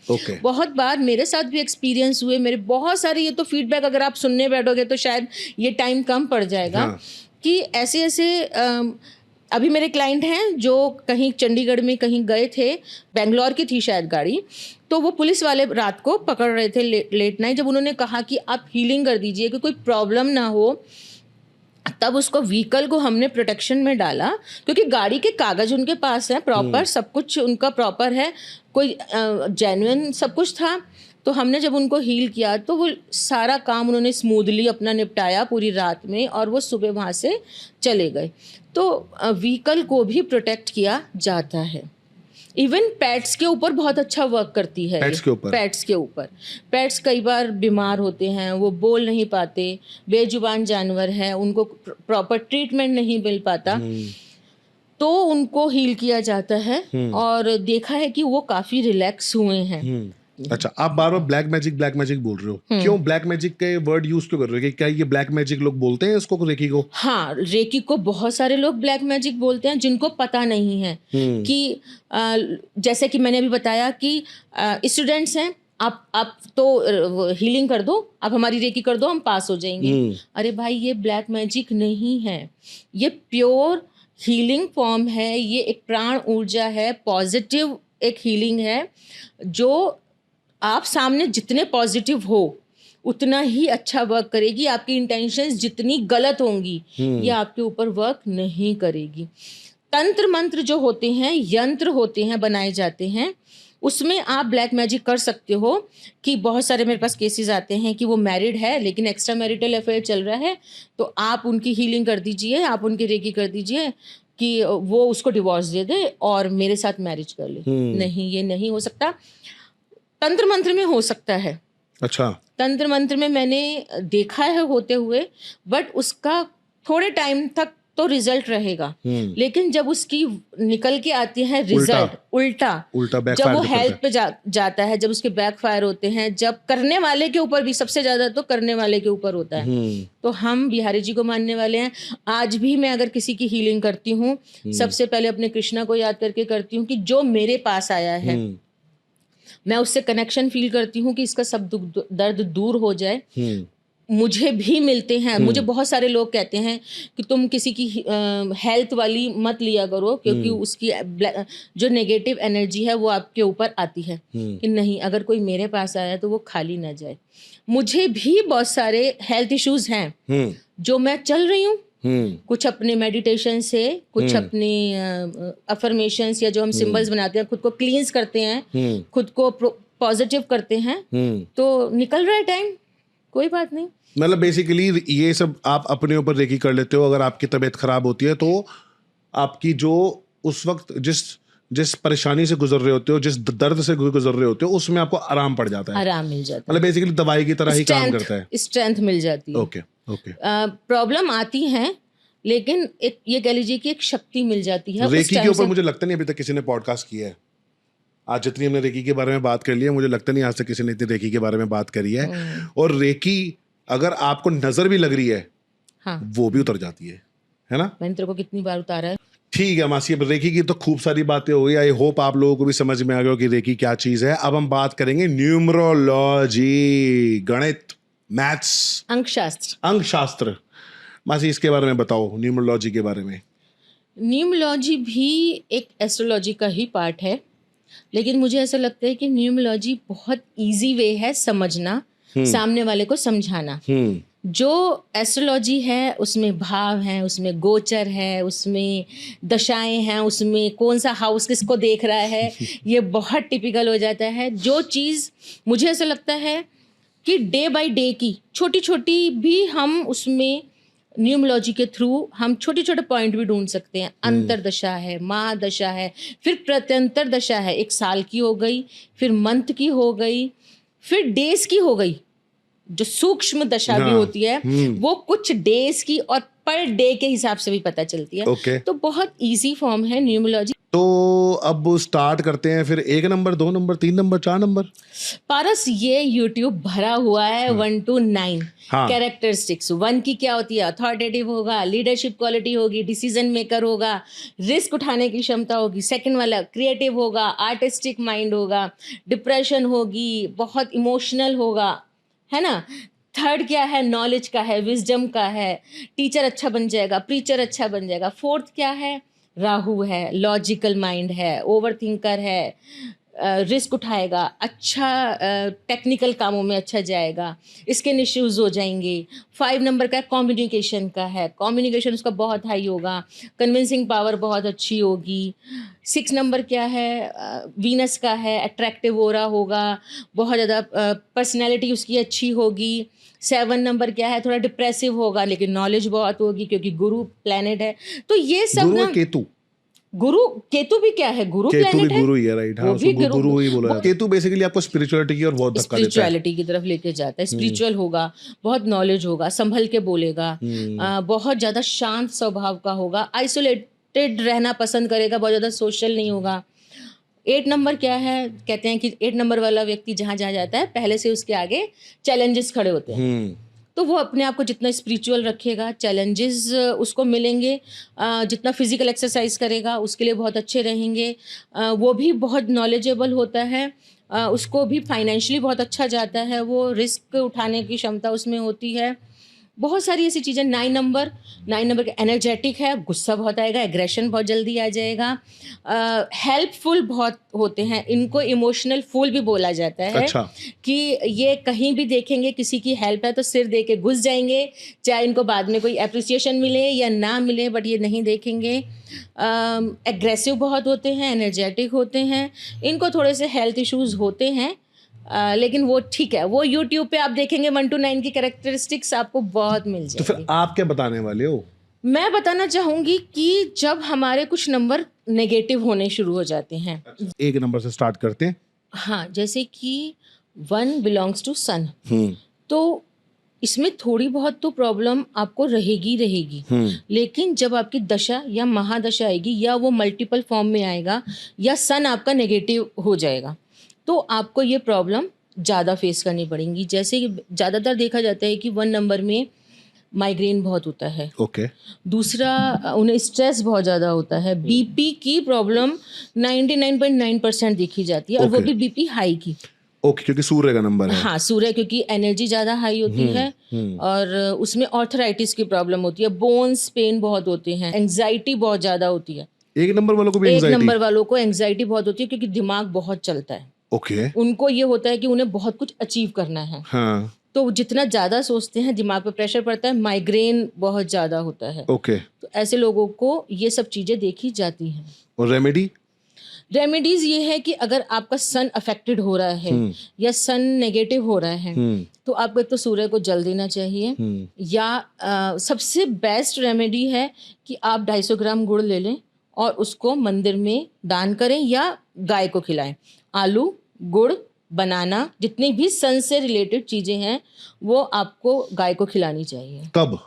बहुत बार मेरे साथ भी एक्सपीरियंस हुए, मेरे बहुत सारे, ये तो फीडबैक अगर आप सुनने बैठोगे तो शायद ये टाइम कम पड़ जाएगा। कि ऐसे अभी मेरे क्लाइंट हैं जो कहीं चंडीगढ़ में कहीं गए थे, बेंगलोर की थी शायद गाड़ी, तो वो पुलिस वाले रात को पकड़ रहे थे लेट नाइट। जब उन्होंने कहा कि आप हीलिंग कर दीजिए कि कोई प्रॉब्लम ना हो, तब उसको व्हीकल को हमने प्रोटेक्शन में डाला, क्योंकि गाड़ी के कागज उनके पास हैं प्रॉपर, सब कुछ उनका प्रॉपर है, कोई जेन्युइन सब कुछ था। तो हमने जब उनको हील किया, तो वो सारा काम उन्होंने स्मूथली अपना निपटाया पूरी रात में, और वो सुबह वहाँ से चले गए। तो व्हीकल को भी प्रोटेक्ट किया जाता है। इवन पेट्स के ऊपर बहुत अच्छा वर्क करती है। पेट्स के ऊपर पेट्स कई बार बीमार होते हैं, वो बोल नहीं पाते, बेजुबान जानवर है, उनको प्रॉपर ट्रीटमेंट नहीं मिल पाता, तो उनको हील किया जाता है। और देखा है कि वो काफ़ी रिलैक्स हुए हैं। अच्छा, आप बार बार ब्लैक मैजिक बोल रहे हो, क्यों ब्लैक मैजिक के वर्ड यूज क्यों कर रहे हो? क्या ये ब्लैक मैजिक लोग बोलते हैं इसको, रेकी को? हाँ, रेकी को बहुत सारे लोग ब्लैक मैजिक बोलते हैं, जिनको पता नहीं है कि जैसे कि मैंने अभी बताया कि स्टूडेंट्स हैं, आप तो हीलिंग कर दो, आप हमारी रेकी कर दो, हम पास हो जाएंगे। अरे भाई, ये ब्लैक मैजिक नहीं है, ये प्योर हीलिंग फॉर्म है, ये एक प्राण ऊर्जा है, पॉजिटिव एक हीलिंग है, जो आप सामने जितने पॉजिटिव हो उतना ही अच्छा वर्क करेगी। आपकी इंटेंशंस जितनी गलत होंगी, ये आपके ऊपर वर्क नहीं करेगी। तंत्र मंत्र जो होते हैं, यंत्र होते हैं, बनाए जाते हैं, उसमें आप ब्लैक मैजिक कर सकते हो। कि बहुत सारे मेरे पास केसेस आते हैं कि वो मैरिड है लेकिन एक्स्ट्रा मैरिटल अफेयर चल रहा है, तो आप उनकी हीलिंग कर दीजिए, आप उनकी रेकी कर दीजिए कि वो उसको डिवोर्स दे दे और मेरे साथ मैरिज कर ले। नहीं, ये नहीं हो सकता। तंत्र मंत्र में हो सकता है। अच्छा। तंत्र मंत्र में मैंने देखा है होते हुए, बट उसका थोड़े टाइम तक तो रिजल्ट रहेगा, लेकिन जब उसकी निकल के आती है रिजल्ट उल्टा उल्टा जब बैकफायर वो जो करता हेल्थ है। पे जाता है, जब उसके बैकफायर होते हैं, जब करने वाले के ऊपर भी, सबसे ज्यादा तो करने वाले के ऊपर होता है। तो हम बिहारी जी को मानने वाले हैं। आज भी मैं अगर किसी की हीलिंग करती हूँ, सबसे पहले अपने कृष्णा को याद करके करती हूँ कि जो मेरे पास आया है, मैं उससे कनेक्शन फील करती हूँ कि इसका सब दुख दर्द दूर हो जाए। मुझे भी मिलते हैं, मुझे बहुत सारे लोग कहते हैं कि तुम किसी की हेल्थ वाली मत लिया करो, क्योंकि उसकी जो नेगेटिव एनर्जी है वो आपके ऊपर आती है। कि नहीं, अगर कोई मेरे पास आया तो वो खाली ना जाए। मुझे भी बहुत सारे हेल्थ इश्यूज हैं जो मैं चल रही हूँ, कुछ अपने मेडिटेशन से, कुछ अपनी अफर्मेशंस या जो हम सिंबल्स बनाते हैं, खुद को क्लींस करते हैं, खुद को पॉजिटिव करते हैं, तो निकल रहा है टाइम, कोई बात नहीं। मतलब बेसिकली ये सब आप अपने ऊपर रेकी कर लेते हो। अगर आपकी तबीयत खराब होती है तो आपकी जो उस वक्त जिस परेशानी से गुजर रहे होते हो, जिस दर्द से गुजर रहे होते हो, उसमें आपको आराम पड़ जाता है, आराम मिल जाता है, मतलब बेसिकली दवाई की तरह ही काम करता है। स्ट्रेंथ मिल जाती है। Okay okay. प्रॉब्लम आती है, लेकिन एक ये कह लीजिए कि एक शक्ति मिल जाती है। रेकी के ऊपर मुझे लगता नहीं अभी तक किसी ने पॉडकास्ट किया है। आज जितनी हमने रेकी के बारे में बात कर ली है, मुझे लगता नहीं आज तक किसी ने इतनी रेकी के बारे में बात करी है। और रेकी अगर आपको नजर भी लग रही है, हाँ, वो भी उतर जाती है ना? मैंने तेरे को कितनी बार उतारा है। ठीक है मासी, अब रेकी की तो खूब सारी बातें हो गई। आई होप आप लोगों को भी समझ में आ गया कि रेकी क्या चीज है। अब हम बात करेंगे न्यूमरोलॉजी, गणित, मैथ्स, अंक शास्त्र। मासी इसके बारे में बताओ, न्यूमरोलॉजी के बारे में। न्यूमरोलॉजी भी एक एस्ट्रोलॉजी का ही पार्ट है, लेकिन मुझे ऐसा लगता है कि न्यूमरोलॉजी बहुत इजी वे है समझना, सामने वाले को समझाना। जो एस्ट्रोलॉजी है उसमें भाव हैं, उसमें गोचर है, उसमें दशाएं हैं, उसमें कौन सा हाउस किसको देख रहा है, ये बहुत टिपिकल हो जाता है। जो चीज़ मुझे ऐसा लगता है कि डे बाय डे की छोटी छोटी भी हम उसमें न्यूमरोलॉजी के थ्रू हम छोटे छोटे पॉइंट भी ढूंढ सकते हैं। अंतरदशा है, महादशा है, फिर प्रत्यंतर दशा है, एक साल की हो गई, फिर मंथ की हो गई, फिर डेज की हो गई, जो सूक्ष्म दशा भी होती है वो कुछ डेज की और पर डे के हिसाब से भी पता चलती है। तो बहुत इजी फॉर्म है न्यूमरोलॉजी। तो अब स्टार्ट करते हैं फिर। 1 नंबर, 2 नंबर, 3 नंबर, 4 नंबर। पारस, ये YouTube भरा हुआ है 1 to 9 कैरेक्टरिस्टिक्स। 1 की क्या होती है? अथॉरिटेटिव होगा, लीडरशिप क्वालिटी होगी, डिसीजन मेकर होगा, रिस्क उठाने की क्षमता होगी। सेकंड वाला क्रिएटिव होगा, आर्टिस्टिक माइंड होगा, डिप्रेशन होगी, बहुत इमोशनल होगा, है ना। थर्ड क्या है? नॉलेज का है, विजडम का है, टीचर अच्छा बन जाएगा, प्रीचर अच्छा बन जाएगा। फोर्थ क्या है? राहु है, लॉजिकल माइंड है, ओवर थिंकर है, रिस्क उठाएगा, अच्छा टेक्निकल कामों में अच्छा जाएगा, स्किन इश्यूज हो जाएंगे। 5 नंबर का कम्युनिकेशन का है, कम्युनिकेशन उसका बहुत हाई होगा, कन्विंसिंग पावर बहुत अच्छी होगी। 6 नंबर क्या है? वीनस का है, अट्रैक्टिव ओरा होगा, बहुत ज़्यादा पर्सनैलिटी उसकी अच्छी होगी। 7 नंबर क्या है? थोड़ा डिप्रेसिव होगा, लेकिन नॉलेज बहुत होगी क्योंकि गुरु प्लैनेट है। तो ये सब ना, केतु भी क्या है? गुरु प्लैनेट है, गुरु ही है, राइट। हाँ, उसको गुरु ही बोला जाता है। केतु बेसिकली आपको स्पिरिचुअलिटी की और बहुत धक्का देता है, स्पिरिचुअलिटी की तरफ लेके जाता है। स्पिरिचुअल होगा, बहुत नॉलेज होगा, संभल के बोलेगा, बहुत ज़्यादा शांत स्वभाव का होगा, आइसोलेटेड रहना पसंद करेगा, बहुत ज़्यादा सोशल नहीं होगा। 8 नंबर क्या है? कहते हैं कि 8 नंबर वाला व्यक्ति जहाँ जहाँ जाता है पहले से उसके आगे चैलेंजेस खड़े होते हैं। तो वो अपने आप को जितना स्पिरिचुअल रखेगा, चैलेंजेस उसको मिलेंगे। जितना फिजिकल एक्सरसाइज करेगा उसके लिए बहुत अच्छे रहेंगे। वो भी बहुत नॉलेजेबल होता है, उसको भी फाइनेंशियली बहुत अच्छा जाता है, वो रिस्क उठाने की क्षमता उसमें होती है। बहुत सारी ऐसी चीज़ें। 9 नंबर का एनर्जेटिक है, गुस्सा बहुत आएगा, एग्रेशन बहुत जल्दी आ जाएगा। हेल्पफुल बहुत होते हैं, इनको इमोशनल फुल भी बोला जाता है। अच्छा। कि ये कहीं भी देखेंगे किसी की हेल्प है तो सिर दे के घुस जाएंगे, चाहे इनको बाद में कोई अप्रिसिएशन मिले या ना मिले, बट ये नहीं देखेंगे। एग्रेसिव बहुत होते हैं, एनर्जेटिक होते हैं, इनको थोड़े से हेल्थ इश्यूज होते हैं, लेकिन वो ठीक है। वो YouTube पे आप देखेंगे 1 to 9 की कैरेक्टरिस्टिक्स आपको बहुत मिल जाएगी। तो फिर आप क्या बताने वाले हो? मैं बताना चाहूंगी कि जब हमारे कुछ नंबर नेगेटिव होने शुरू हो जाते हैं। 1 नंबर से स्टार्ट करते हैं। हाँ, जैसे कि 1 बिलोंग्स टू सन, तो इसमें थोड़ी बहुत तो प्रॉब्लम आपको रहेगी, लेकिन जब आपकी दशा या महादशा आएगी या वो मल्टीपल फॉर्म में आएगा या सन आपका नेगेटिव हो जाएगा, तो आपको ये प्रॉब्लम ज़्यादा फेस करनी पड़ेंगी। जैसे कि ज़्यादातर देखा जाता है कि 1 नंबर में माइग्रेन बहुत होता है, ओके, दूसरा उन्हें स्ट्रेस बहुत ज़्यादा होता है, बीपी की प्रॉब्लम 99.9% देखी जाती है, और वो Okay. भी बीपी हाई की। ओके, क्योंकि सूर्य का नंबर है। हाँ, सूर्य क्योंकि एनर्जी ज़्यादा हाई होती है, और उसमें ऑर्थराइटिस की प्रॉब्लम होती है, बोन्स पेन बहुत होते हैं, एंग्जाइटी बहुत ज़्यादा होती है। 1 नंबर वालों को भी एक एंजाइटी? नंबर वालों को एंग्जाइटी बहुत होती है क्योंकि दिमाग बहुत चलता है। ओके, उनको ये होता है कि उन्हें बहुत कुछ अचीव करना है, हाँ, तो जितना ज़्यादा सोचते हैं दिमाग पे प्रेशर पड़ता है, माइग्रेन बहुत ज़्यादा होता है। ओके। तो ऐसे लोगों को ये सब चीज़ें देखी जाती हैं। और रेमेडी? रेमेडीज ये है कि अगर आपका सन अफेक्टेड हो रहा है या सन नेगेटिव हो रहा है, तो आपको एक तो सूर्य को जल देना चाहिए, या सबसे बेस्ट रेमेडी है कि आप 250 ग्राम गुड़ ले लें और उसको मंदिर में दान करें या गाय को खिलाएं। आलू, गुड़, बनाना, जितनी भी सन से रिलेटेड चीज़ें हैं वो आपको गाय को खिलानी चाहिए। कब?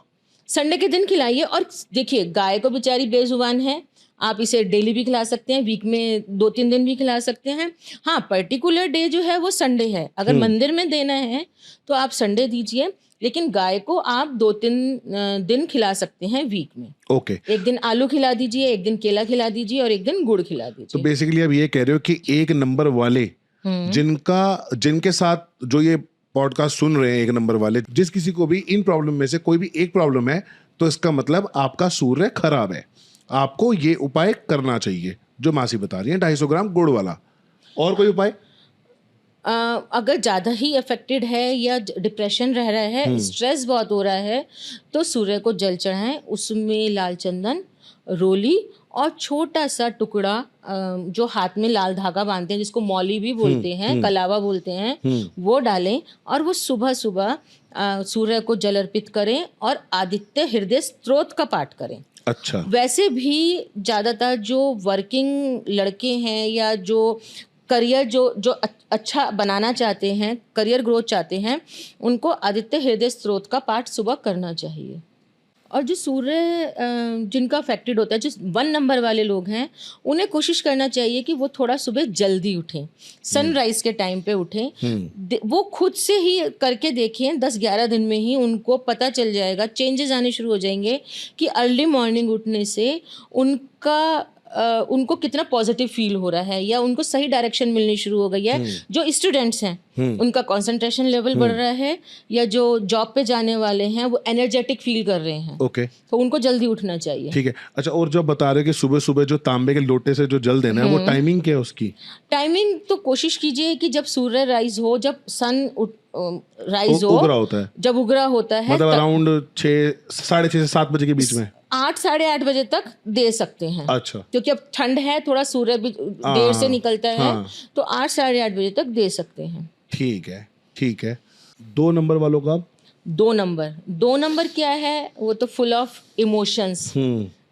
संडे के दिन खिलाइए। और देखिए, गाय को बेचारी बेजुबान है, आप इसे डेली भी खिला सकते हैं, वीक में 2-3 दिन भी खिला सकते हैं। हाँ, पर्टिकुलर डे जो है वो संडे है। अगर मंदिर में देना है तो आप संडे दीजिए, लेकिन गाय को आप 2-3 दिन खिला सकते हैं वीक में। ओके। एक दिन आलू खिला दीजिए, एक दिन केला खिला दीजिए और एक दिन गुड़ खिला तो दीजिए। बेसिकली आप ये कह रहे हो कि 1 नंबर वाले जिनके साथ जो ये पॉडकास्ट सुन रहे हैं, 1 नंबर वाले, जिस किसी को भी इन प्रॉब्लम में से कोई भी एक प्रॉब्लम है, तो इसका मतलब आपका सूर्य खराब है, आपको ये उपाय करना चाहिए जो मासी बता रही है, 250 ग्राम गुड़ वाला। और कोई उपाय? अगर ज़्यादा ही अफेक्टेड है या डिप्रेशन रह रहा है, स्ट्रेस बहुत हो रहा है, तो सूर्य को जल चढ़ाएं, उसमें लाल चंदन, रोली और छोटा सा टुकड़ा जो हाथ में लाल धागा बांधते हैं, जिसको मौली भी बोलते हैं, कलावा बोलते हैं, वो डालें और वो सुबह सुबह सूर्य को जल अर्पित करें और आदित्य हृदय स्तोत्र का पाठ करें। अच्छा। वैसे भी ज़्यादातर जो वर्किंग लड़के हैं या जो करियर जो अच्छा बनाना चाहते हैं, करियर ग्रोथ चाहते हैं, उनको आदित्य हृदय स्तोत्र का पाठ सुबह करना चाहिए। और जो सूर्य जिनका अफेक्टेड होता है, जो 1 नंबर वाले लोग हैं, उन्हें कोशिश करना चाहिए कि वो थोड़ा सुबह जल्दी उठें, सनराइज के टाइम पे उठें। वो खुद से ही करके देखें, 10-11 दिन में ही उनको पता चल जाएगा, चेंजेस आने शुरू हो जाएंगे कि अर्ली मॉर्निंग उठने से उनको कितना पॉजिटिव फील हो रहा है या उनको सही डायरेक्शन मिलनी शुरू हो गई है। जो स्टूडेंट्स हैं उनका कंसंट्रेशन लेवल बढ़ रहा है, या जो जॉब पे जाने वाले हैं वो एनर्जेटिक फील कर रहे हैं। ओके। तो उनको जल्दी उठना चाहिए। ठीक है। अच्छा, और जो बता रहे कि सुबह सुबह जो तांबे के लोटे से जो जल देना है, वो टाइमिंग क्या है उसकी? टाइमिंग तो कोशिश कीजिए कि जब सूर्य राइज हो, जब सन राइज हो, उगरा होता है, जब उगरा होता है, मतलब अराउंड 6, 6:30 से 7 बजे के बीच में, 8-8:30 बजे तक दे सकते हैं। अच्छा। क्योंकि अब ठंड है, थोड़ा सूर्य भी देर से निकलता है, तो 8-8:30 बजे तक दे सकते हैं। ठीक है, ठीक है। 2 नंबर वालों का? 2 नंबर क्या है? वो तो full of emotions,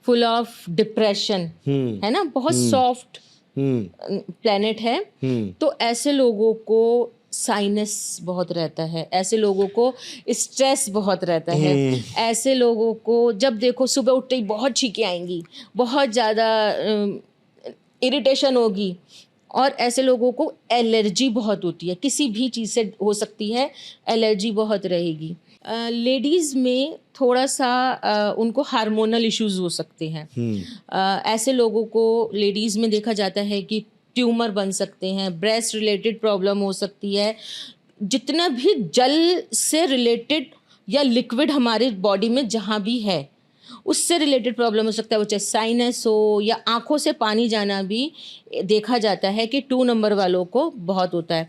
full of depression है ना, बहुत सॉफ्ट प्लेनेट है। तो ऐसे लोगों को साइनस बहुत रहता है, ऐसे लोगों को स्ट्रेस बहुत रहता है, ऐसे लोगों को जब देखो सुबह उठते ही बहुत छींकें आएंगी, बहुत ज़्यादा इरिटेशन होगी, और ऐसे लोगों को एलर्जी बहुत होती है, किसी भी चीज़ से हो सकती है, एलर्जी बहुत रहेगी। लेडीज़ में थोड़ा सा उनको हार्मोनल इश्यूज हो सकते हैं। ऐसे लोगों को लेडीज़ में देखा जाता है कि ट्यूमर बन सकते हैं, ब्रेस्ट रिलेटेड प्रॉब्लम हो सकती है। जितना भी जल से रिलेटेड या लिक्विड हमारे बॉडी में जहाँ भी है, उससे रिलेटेड प्रॉब्लम हो सकता है, वो चाहे साइनस हो या आँखों से पानी जाना भी देखा जाता है कि 2 नंबर वालों को बहुत होता है।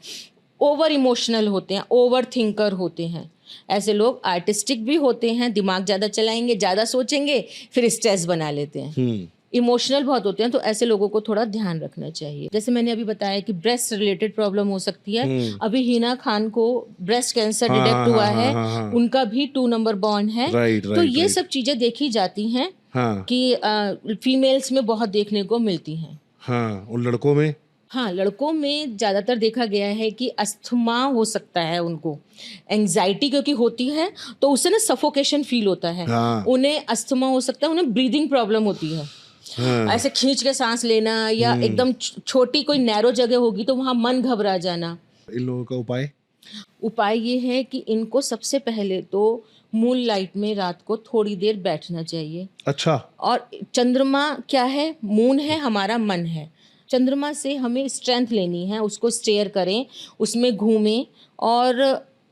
ओवर इमोशनल होते हैं, ओवर थिंकर होते हैं। ऐसे लोग आर्टिस्टिक भी होते हैं, दिमाग ज़्यादा चलाएंगे, ज़्यादा सोचेंगे, फिर स्ट्रेस बना लेते हैं। इमोशनल बहुत होते हैं, तो ऐसे लोगों को थोड़ा ध्यान रखना चाहिए। जैसे मैंने अभी बताया कि ब्रेस्ट रिलेटेड प्रॉब्लम हो सकती है। अभी हिना खान को ब्रेस्ट कैंसर डिटेक्ट हुआ है, उनका भी 2 नंबर बॉर्न है। तो ये सब चीज़ें देखी जाती हैं कि फीमेल्स में बहुत देखने को मिलती हैं। हाँ, उन लड़कों में हाँ, लड़कों में ज़्यादातर देखा गया है कि अस्थमा हो सकता है उनको, एंग्जाइटी क्योंकि होती है तो उससे ना सफोकेशन फील होता है। हाँ। उन्हें अस्थमा हो सकता है, उन्हें ब्रीदिंग प्रॉब्लम होती है, हाँ। ऐसे खींच के सांस लेना, या एकदम छोटी कोई नैरो जगह होगी तो वहाँ मन घबरा जाना। इन लोगों का उपाय? उपाय ये है कि इनको सबसे पहले तो मून लाइट में रात को थोड़ी देर बैठना चाहिए। अच्छा। और चंद्रमा क्या है? मून है, हमारा मन है। चंद्रमा से हमें स्ट्रेंथ लेनी है, उसको स्टेयर करें, उसमें घूमें और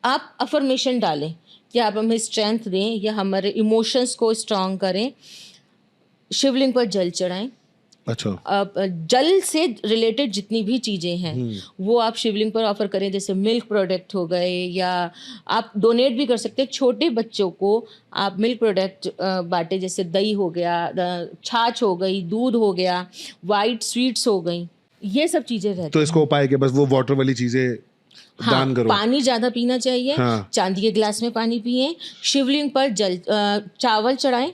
आप अफर्मेशन डालें कि आप हमें स्ट्रेंथ दें या हमारे इमोशंस को स्ट्रांग करें। शिवलिंग पर जल चढ़ाएं। अच्छा। अब जल से रिलेटेड जितनी भी चीज़ें हैं वो आप शिवलिंग पर ऑफर करें, जैसे मिल्क प्रोडक्ट हो गए, या आप डोनेट भी कर सकते हैं। छोटे बच्चों को आप मिल्क प्रोडक्ट बांटे, जैसे दही हो गया, छाछ हो गई, दूध हो गया, वाइट स्वीट्स हो गई, ये सब चीज़ें रहती तो इसको उपाय के बस वो वाटर वाली चीजें दान करो। पानी ज़्यादा पीना चाहिए। हाँ। चांदी के गिलास में पानी पिए। शिवलिंग पर जल चावल चढ़ाएं,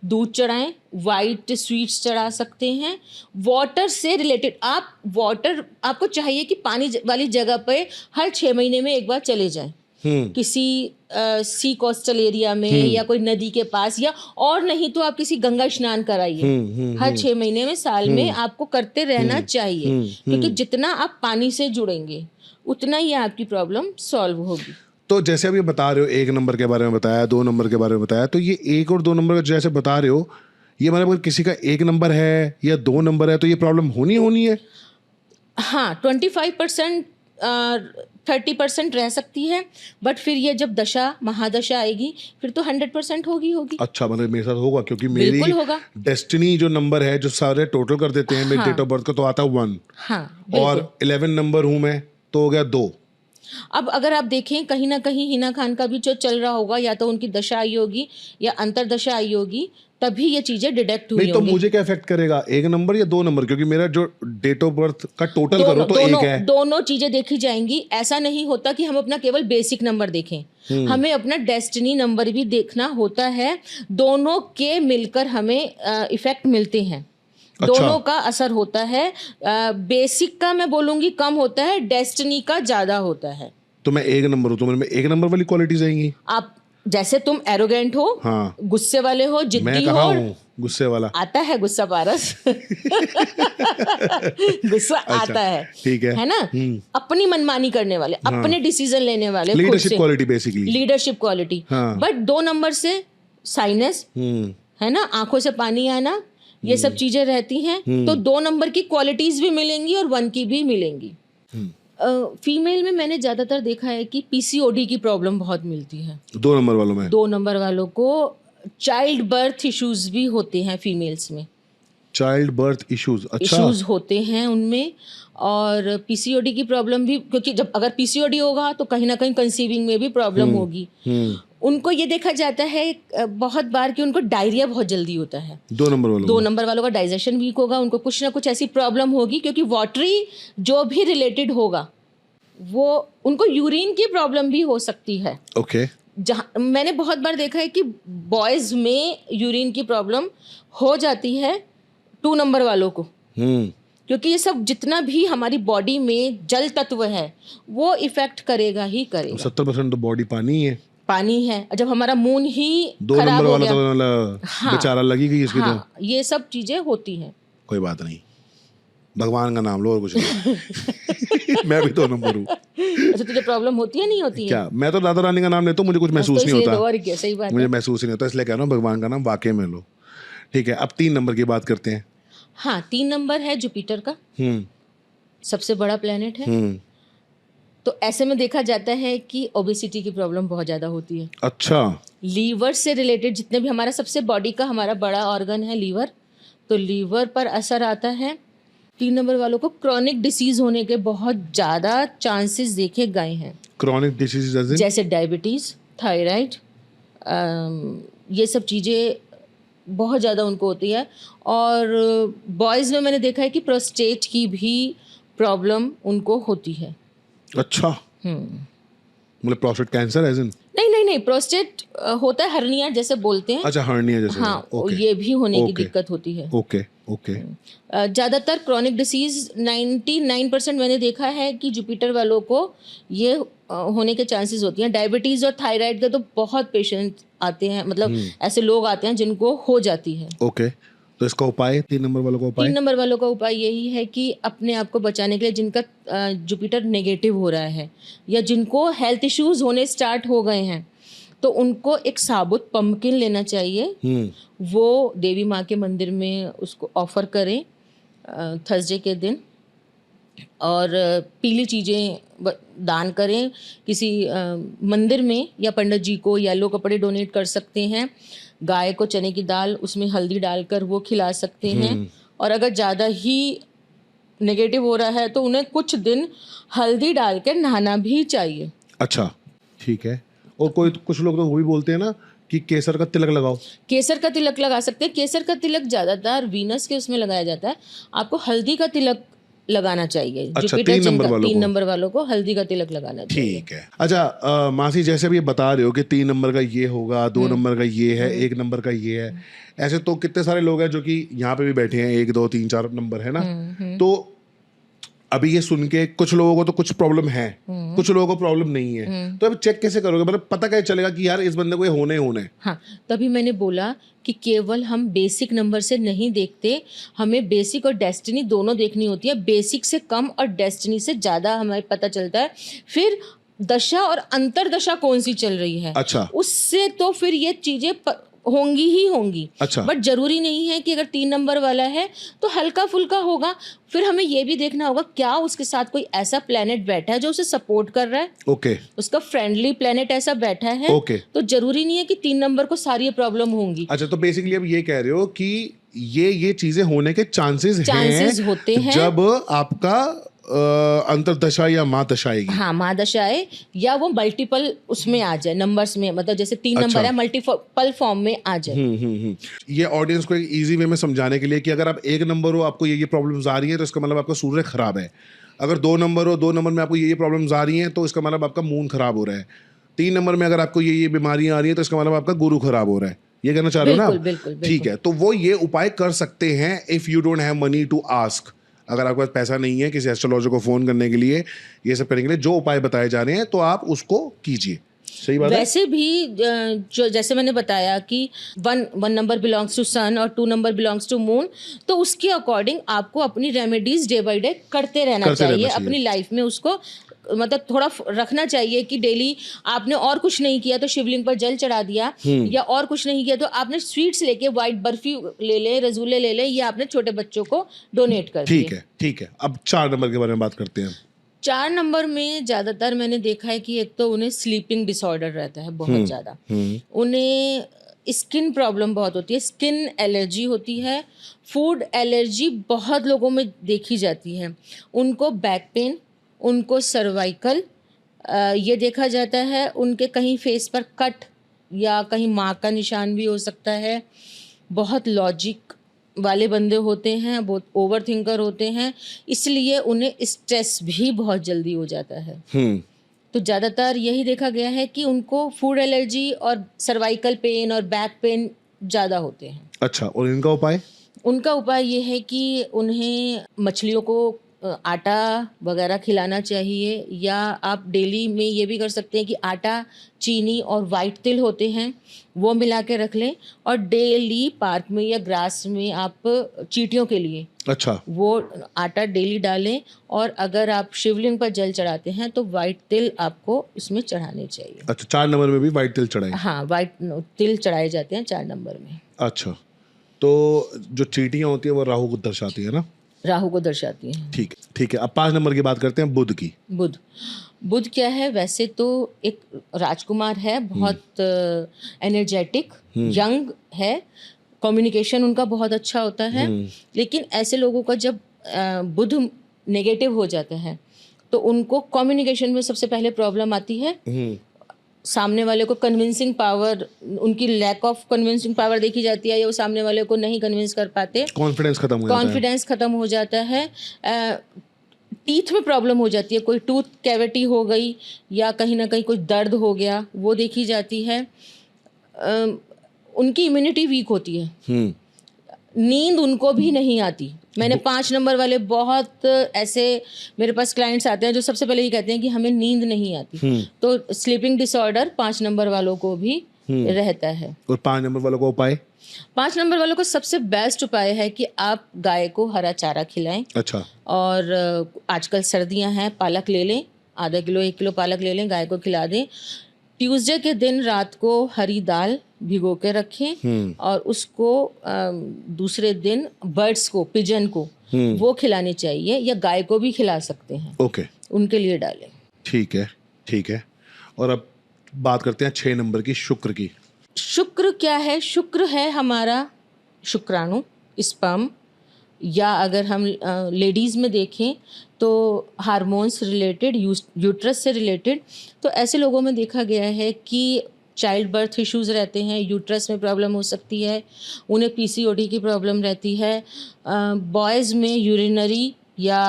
दूध चढ़ाएं, वाइट स्वीट्स चढ़ा सकते हैं। वाटर से रिलेटेड आप वाटर आपको चाहिए कि पानी वाली जगह पे हर 6 महीने में एक बार चले जाएं, किसी सी कोस्टल एरिया में या कोई नदी के पास, या और नहीं तो आप किसी गंगा स्नान कराइए। हर 6 महीने में, साल में आपको करते रहना चाहिए, क्योंकि जितना आप पानी से जुड़ेंगे उतना ही आपकी प्रॉब्लम सॉल्व होगी। तो जैसे अभी बता रहे हो 1 नंबर के बारे में बताया, 2 नंबर के बारे में बताया, तो ये 1 और 2 नंबर का जैसे बता रहे हो, ये मतलब अगर किसी का 1 नंबर है या 2 नंबर है तो ये प्रॉब्लम होनी है? हाँ, 25% 30% रह सकती है, बट फिर ये जब दशा महादशा आएगी फिर तो 100% होगी। अच्छा, मतलब मेरे साथ होगा, क्योंकि बिल्कुल मेरी होगा। डेस्टिनी जो नंबर है, जो सारे टोटल कर देते हैं, मेरे डेट ऑफ बर्थ का तो आता है 1। हाँ, और 11 नंबर हूँ मैं, तो हो गया 2। अब अगर आप देखें कहीं ना कहीं हिना खान का भी जो चल रहा होगा, या तो उनकी दशा आई होगी या अंतरदशा आई होगी, तभी ये चीजें डिटेक्ट हुई नहीं तो होंगी। मुझे क्या इफेक्ट करेगा, 1 नंबर या 2 नंबर? क्योंकि मेरा जो डेट ऑफ बर्थ का टोटल करो तो 1 है। दोनों चीजें देखी जाएंगी। ऐसा नहीं होता कि हम अपना केवल बेसिक नंबर देखें, हमें अपना डेस्टिनी नंबर भी देखना होता है। दोनों के मिलकर हमें इफेक्ट मिलते हैं। अच्छा। दोनों का असर होता है। बेसिक का मैं बोलूंगी कम होता है, डेस्टिनी का ज्यादा होता है। तो मैं 1 नंबर हूँ, तो मेरे में 1 नंबर वाली क्वालिटीज आएंगी। आप जैसे तुम एरोगेंट हो, हाँ। गुस्से वाले हो, मैं जिद्दी कहाँ हो। हूँ गुस्से वाला? आता है गुस्सा पारस। गुस्सा आता है, ठीक है ना? अपनी मनमानी करने वाले, अपने डिसीजन लेने वाले, leadership quality basically. Leadership quality. हाँ। बट 2 नंबर से साइनस, है ना, आंखों से पानी आना, ये सब चीजें रहती हैं। तो 2 नंबर की क्वालिटीज भी मिलेंगी और 1 की भी मिलेंगी। फीमेल में मैंने ज्यादातर देखा है कि पीसीओडी की प्रॉब्लम बहुत मिलती है 2 नंबर वालों में। 2 नंबर वालों को चाइल्ड बर्थ इश्यूज भी होते हैं फीमेल्स में। Child birth issues? अच्छा। इश्यूज होते हैं उनमें। और पीसीओडी की प्रॉब्लम भी, क्योंकि जब अगर पीसीओडी होगा तो कहीं ना कहीं कंसीविंग में भी प्रॉब्लम होगी। उनको ये देखा जाता है बहुत बार कि उनको डायरिया बहुत जल्दी होता है। 2 नंबर वालों 2 नंबर वालों का डाइजेशन वीक होगा, उनको कुछ ना कुछ ऐसी प्रॉब्लम होगी, क्योंकि वाटरी जो भी रिलेटेड होगा वो उनको यूरिन की प्रॉब्लम भी हो सकती है। ओके। जहाँ मैंने बहुत बार देखा है कि बॉयज में यूरिन की प्रॉब्लम हो जाती है 2 नंबर वालों को, क्योंकि ये सब जितना भी हमारी बॉडी में जल तत्व है वो इफेक्ट करेगा ही करेगा। 70% तो बॉडी पानी ही है। पानी है, जब हमारा मून ही 2 खराब नंबर हो वाला गया, तो मतलब बेचारा लगी गई इसकी। हाँ, ये सब चीजें होती हैं। कोई बात नहीं, भगवान का नाम लो और कुछ नहीं। मैं भी 2 नंबर हूँ। अच्छा, तुझे प्रॉब्लम होती है नहीं होती है? क्या, मैं तो राधा रानी का नाम लेता हूँ, मुझे कुछ महसूस तो नहीं होता। और क्या, सही बात मुझे है। महसूस नहीं होता, इसलिए कह रहा हूँ भगवान का नाम वाकई में लो। ठीक है, अब 3 नंबर की बात करते हैं। हाँ, 3 नंबर है जुपिटर का, सबसे बड़ा प्लेनेट है। तो ऐसे में देखा जाता है कि ओबेसिटी की प्रॉब्लम बहुत ज़्यादा होती है। अच्छा। लीवर से रिलेटेड जितने भी हमारा सबसे बॉडी का हमारा बड़ा ऑर्गन है लीवर, तो लीवर पर असर आता है। 3 नंबर वालों को क्रॉनिक डिसीज होने के बहुत ज़्यादा चांसेस देखे गए हैं। क्रॉनिक डिसीज जैसे डायबिटीज़, थायराइड, ये सब चीज़ें बहुत ज़्यादा उनको होती है। और बॉयज़ में मैंने देखा है कि प्रोस्टेट की भी प्रॉब्लम उनको होती है। अच्छा। मतलब प्रोस्टेट कैंसर एज इन? नहीं, प्रोस्टेट होता है हर्निया जैसे बोलते हैं। अच्छा, हर्निया जैसे। हाँ, ओके ये भी होने की ओके दिक्कत होती है। Okay okay. ज़्यादातर क्रॉनिक डिसीज 99% मैंने देखा है कि जुपिटर वालों को ये होने के चांसेस होती हैं। डायबिटीज़ और थायराइड के तो बहुत पेशेंट आते हैं, मतलब ऐसे लोग आते हैं जिनको हो जाती है। ओके, तो इसका उपाय, 3 नंबर वालों का उपाय? 3 नंबर वालों का उपाय यही है कि अपने आप को बचाने के लिए, जिनका जुपिटर नेगेटिव हो रहा है या जिनको हेल्थ इश्यूज होने स्टार्ट हो गए हैं, तो उनको एक साबुत पंपकिन लेना चाहिए। वो देवी माँ के मंदिर में उसको ऑफर करें थर्सडे के दिन, और पीली चीज़ें दान करें किसी मंदिर में, या पंडित जी को येलो कपड़े डोनेट कर सकते हैं। गाय को चने की दाल, उसमें हल्दी डालकर वो खिला सकते हैं। और अगर ज़्यादा ही नेगेटिव हो रहा है तो उन्हें कुछ दिन हल्दी डाल के नहाना भी चाहिए। अच्छा, ठीक है। और कुछ लोग तो वो भी बोलते हैं ना कि केसर का तिलक लगाओ। केसर का तिलक लगा सकते हैं। केसर का तिलक ज़्यादातर वीनस के उसमें लगाया जाता है। आपको हल्दी का तिलक लगाना चाहिए। अच्छा, जुपिटर 3 नंबर वालों 3 को। नंबर वालों को हल्दी का तिलक लगाना चाहिए। ठीक है। अच्छा मासी, जैसे अब ये बता रहे हो कि 3 नंबर का ये होगा, 2 नंबर का ये है, 1 नंबर का ये है, ऐसे तो कितने सारे लोग हैं जो कि यहाँ पे भी बैठे हैं, 1 2 3 4 नंबर है ना। तो अभी ये सुन के कुछ लोगों को तो कुछ प्रॉब्लम है, कुछ लोगों को प्रॉब्लम नहीं है, तो अब चेक कैसे करोगे? मतलब पता कैसे चलेगा कि यार इस बंदे को ये होने ही होने? हाँ, तभी मैंने बोला कि केवल हम बेसिक नंबर से नहीं देखते, हमें बेसिक और डेस्टिनी दोनों देखनी होती है। बेसिक से कम और डेस्टिनी से ज़्यादा हमें पता चलता है। फिर दशा और अंतरदशा कौन सी चल रही है, अच्छा। उससे तो फिर ये चीज़ें होंगी ही होंगी। अच्छा। बट जरूरी नहीं है कि अगर 3 नंबर वाला है तो हल्का फुल्का होगा। फिर हमें ये भी देखना होगा क्या उसके साथ कोई ऐसा प्लेनेट बैठा है जो उसे सपोर्ट कर रहा है। ओके। उसका फ्रेंडली प्लेनेट ऐसा बैठा है। ओके। तो जरूरी नहीं है कि 3 नंबर को सारी प्रॉब्लम होंगी। अच्छा, तो बेसिकली अब ये कह रहे हो कि ये चीजें होने के चांसेस होते हैं जब आपका अंतरदशा या महादशा आएगी। हाँ, महादशा आए या वो मल्टीपल उसमें आ जाए नंबर्स में, मतलब जैसे 3 अच्छा। नंबर है मल्टीपल फॉर्म में आ जाए। ये ऑडियंस को एक इजी वे में समझाने के लिए कि अगर आप 1 नंबर हो, आपको ये प्रॉब्लम्स आ रही हैं, तो इसका मतलब आपका सूर्य खराब है। अगर 2 नंबर हो, 2 नंबर में आपको ये प्रॉब्लम्स आ रही हैं, तो इसका मतलब आपका मून खराब हो रहा है। 3 नंबर में अगर आपको ये बीमारियां आ रही हैं, तो इसका मतलब आपका गुरु खराब हो रहा है। ये कहना चाह रहे हो ना? बिल्कुल। ठीक है, तो वो ये उपाय कर सकते हैं if you don't have money to ask. अगर आपके पास पैसा नहीं है किसी एस्ट्रोलॉजर को फोन करने के लिए, ये सब करने के लिए, जो उपाय बताए जा रहे हैं, तो आप उसको कीजिए। सही बात है। वैसे भी जो जैसे मैंने बताया कि 1 नंबर बिलोंग्स टू सन और 2 नंबर बिलोंग्स टू मून, तो उसके अकॉर्डिंग आपको अपनी रेमेडीज डे बाय डे करते रहना चाहिए। अपनी लाइफ में उसको मतलब थोड़ा रखना चाहिए कि डेली आपने और कुछ नहीं किया तो शिवलिंग पर जल चढ़ा दिया, या और कुछ नहीं किया तो आपने स्वीट्स लेके व्हाइट बर्फी ले ले, रसगुल्ले ले ले, ये आपने छोटे बच्चों को डोनेट कर दिए। ठीक है। अब 4 नंबर के बारे में बात करते हैं। 4 नंबर में ज़्यादातर मैंने देखा है कि एक तो उन्हें स्लीपिंग डिसऑर्डर रहता है बहुत ज़्यादा। उन्हें स्किन प्रॉब्लम बहुत होती है, स्किन एलर्जी होती है, फूड एलर्जी बहुत लोगों में देखी जाती है। उनको बैक पेन, उनको सर्वाइकल, ये देखा जाता है। उनके कहीं फेस पर कट या कहीं मार्क का निशान भी हो सकता है। बहुत लॉजिक वाले बंदे होते हैं, बहुत ओवर थिंकर होते हैं, इसलिए उन्हें स्ट्रेस भी बहुत जल्दी हो जाता है। तो ज़्यादातर यही देखा गया है कि उनको फूड एलर्जी और सर्वाइकल पेन और बैक पेन ज़्यादा होते हैं। अच्छा, और इनका उपाय? उनका उपाय ये है कि उन्हें मछलियों को आटा वगैरह खिलाना चाहिए, या आप डेली में ये भी कर सकते हैं कि आटा, चीनी और वाइट तिल होते हैं वो मिला के रख लें, और डेली पार्क में या ग्रास में आप चींटियों के लिए अच्छा वो आटा डेली डालें। और अगर आप शिवलिंग पर जल चढ़ाते हैं तो वाइट तिल आपको इसमें चढ़ाने चाहिए। अच्छा, 4 नंबर में भी वाइट तिल चढ़ाए? हाँ, वाइट तिल चढ़ाए जाते हैं 4 नंबर में। अच्छा, तो जो चींटियां होती है वो राहु को दर्शाती है ना? राहु को दर्शाती हैं। ठीक है। अब 5 नंबर की बात करते हैं, बुध की। बुध क्या है? वैसे तो एक राजकुमार है, बहुत एनर्जेटिक, यंग है, कम्युनिकेशन उनका बहुत अच्छा होता है। लेकिन ऐसे लोगों का जब बुध नेगेटिव हो जाता है तो उनको कम्युनिकेशन में सबसे पहले प्रॉब्लम आती है। सामने वाले को कन्विंसिंग पावर, उनकी लैक ऑफ कन्विंसिंग पावर देखी जाती है, या वो सामने वाले को नहीं कन्विंस कर पाते, कॉन्फिडेंस खत्म हो जाता है। टीथ में प्रॉब्लम हो जाती है, कोई टूथ कैविटी हो गई या कहीं ना कहीं कोई दर्द हो गया, वो देखी जाती है। उनकी इम्यूनिटी वीक होती है, नींद उनको भी नहीं आती। मैंने 5 नंबर वाले बहुत ऐसे मेरे पास क्लाइंट्स आते हैं जो सबसे पहले ये कहते हैं कि हमें नींद नहीं आती। तो स्लीपिंग डिसऑर्डर 5 नंबर वालों को भी रहता है। और 5 नंबर वालों का उपाय? 5 नंबर वालों को सबसे बेस्ट उपाय है कि आप गाय को हरा चारा खिलाएं। अच्छा। और आजकल सर्दियां हैं, पालक ले लें, आधा किलो 1 किलो पालक ले लें, गाय को खिला दें। ट्यूसडे के दिन रात को हरी दाल भिगो के रखें और उसको दूसरे दिन बर्ड्स को, पिजन को वो खिलानी चाहिए, या गाय को भी खिला सकते हैं। ओके, उनके लिए डालें। ठीक है, ठीक है। और अब बात करते हैं 6 नंबर की, शुक्र की। शुक्र क्या है? शुक्र है हमारा शुक्राणु, स्पर्म, या अगर हम लेडीज़ में देखें तो हार्मोन्स रिलेटेड, यूट्रस से रिलेटेड। तो ऐसे लोगों में देखा गया है कि चाइल्ड बर्थ इश्यूज़ रहते हैं, यूट्रस में प्रॉब्लम हो सकती है, उन्हें पीसीओडी की प्रॉब्लम रहती है। बॉयज़ में यूरिनरी या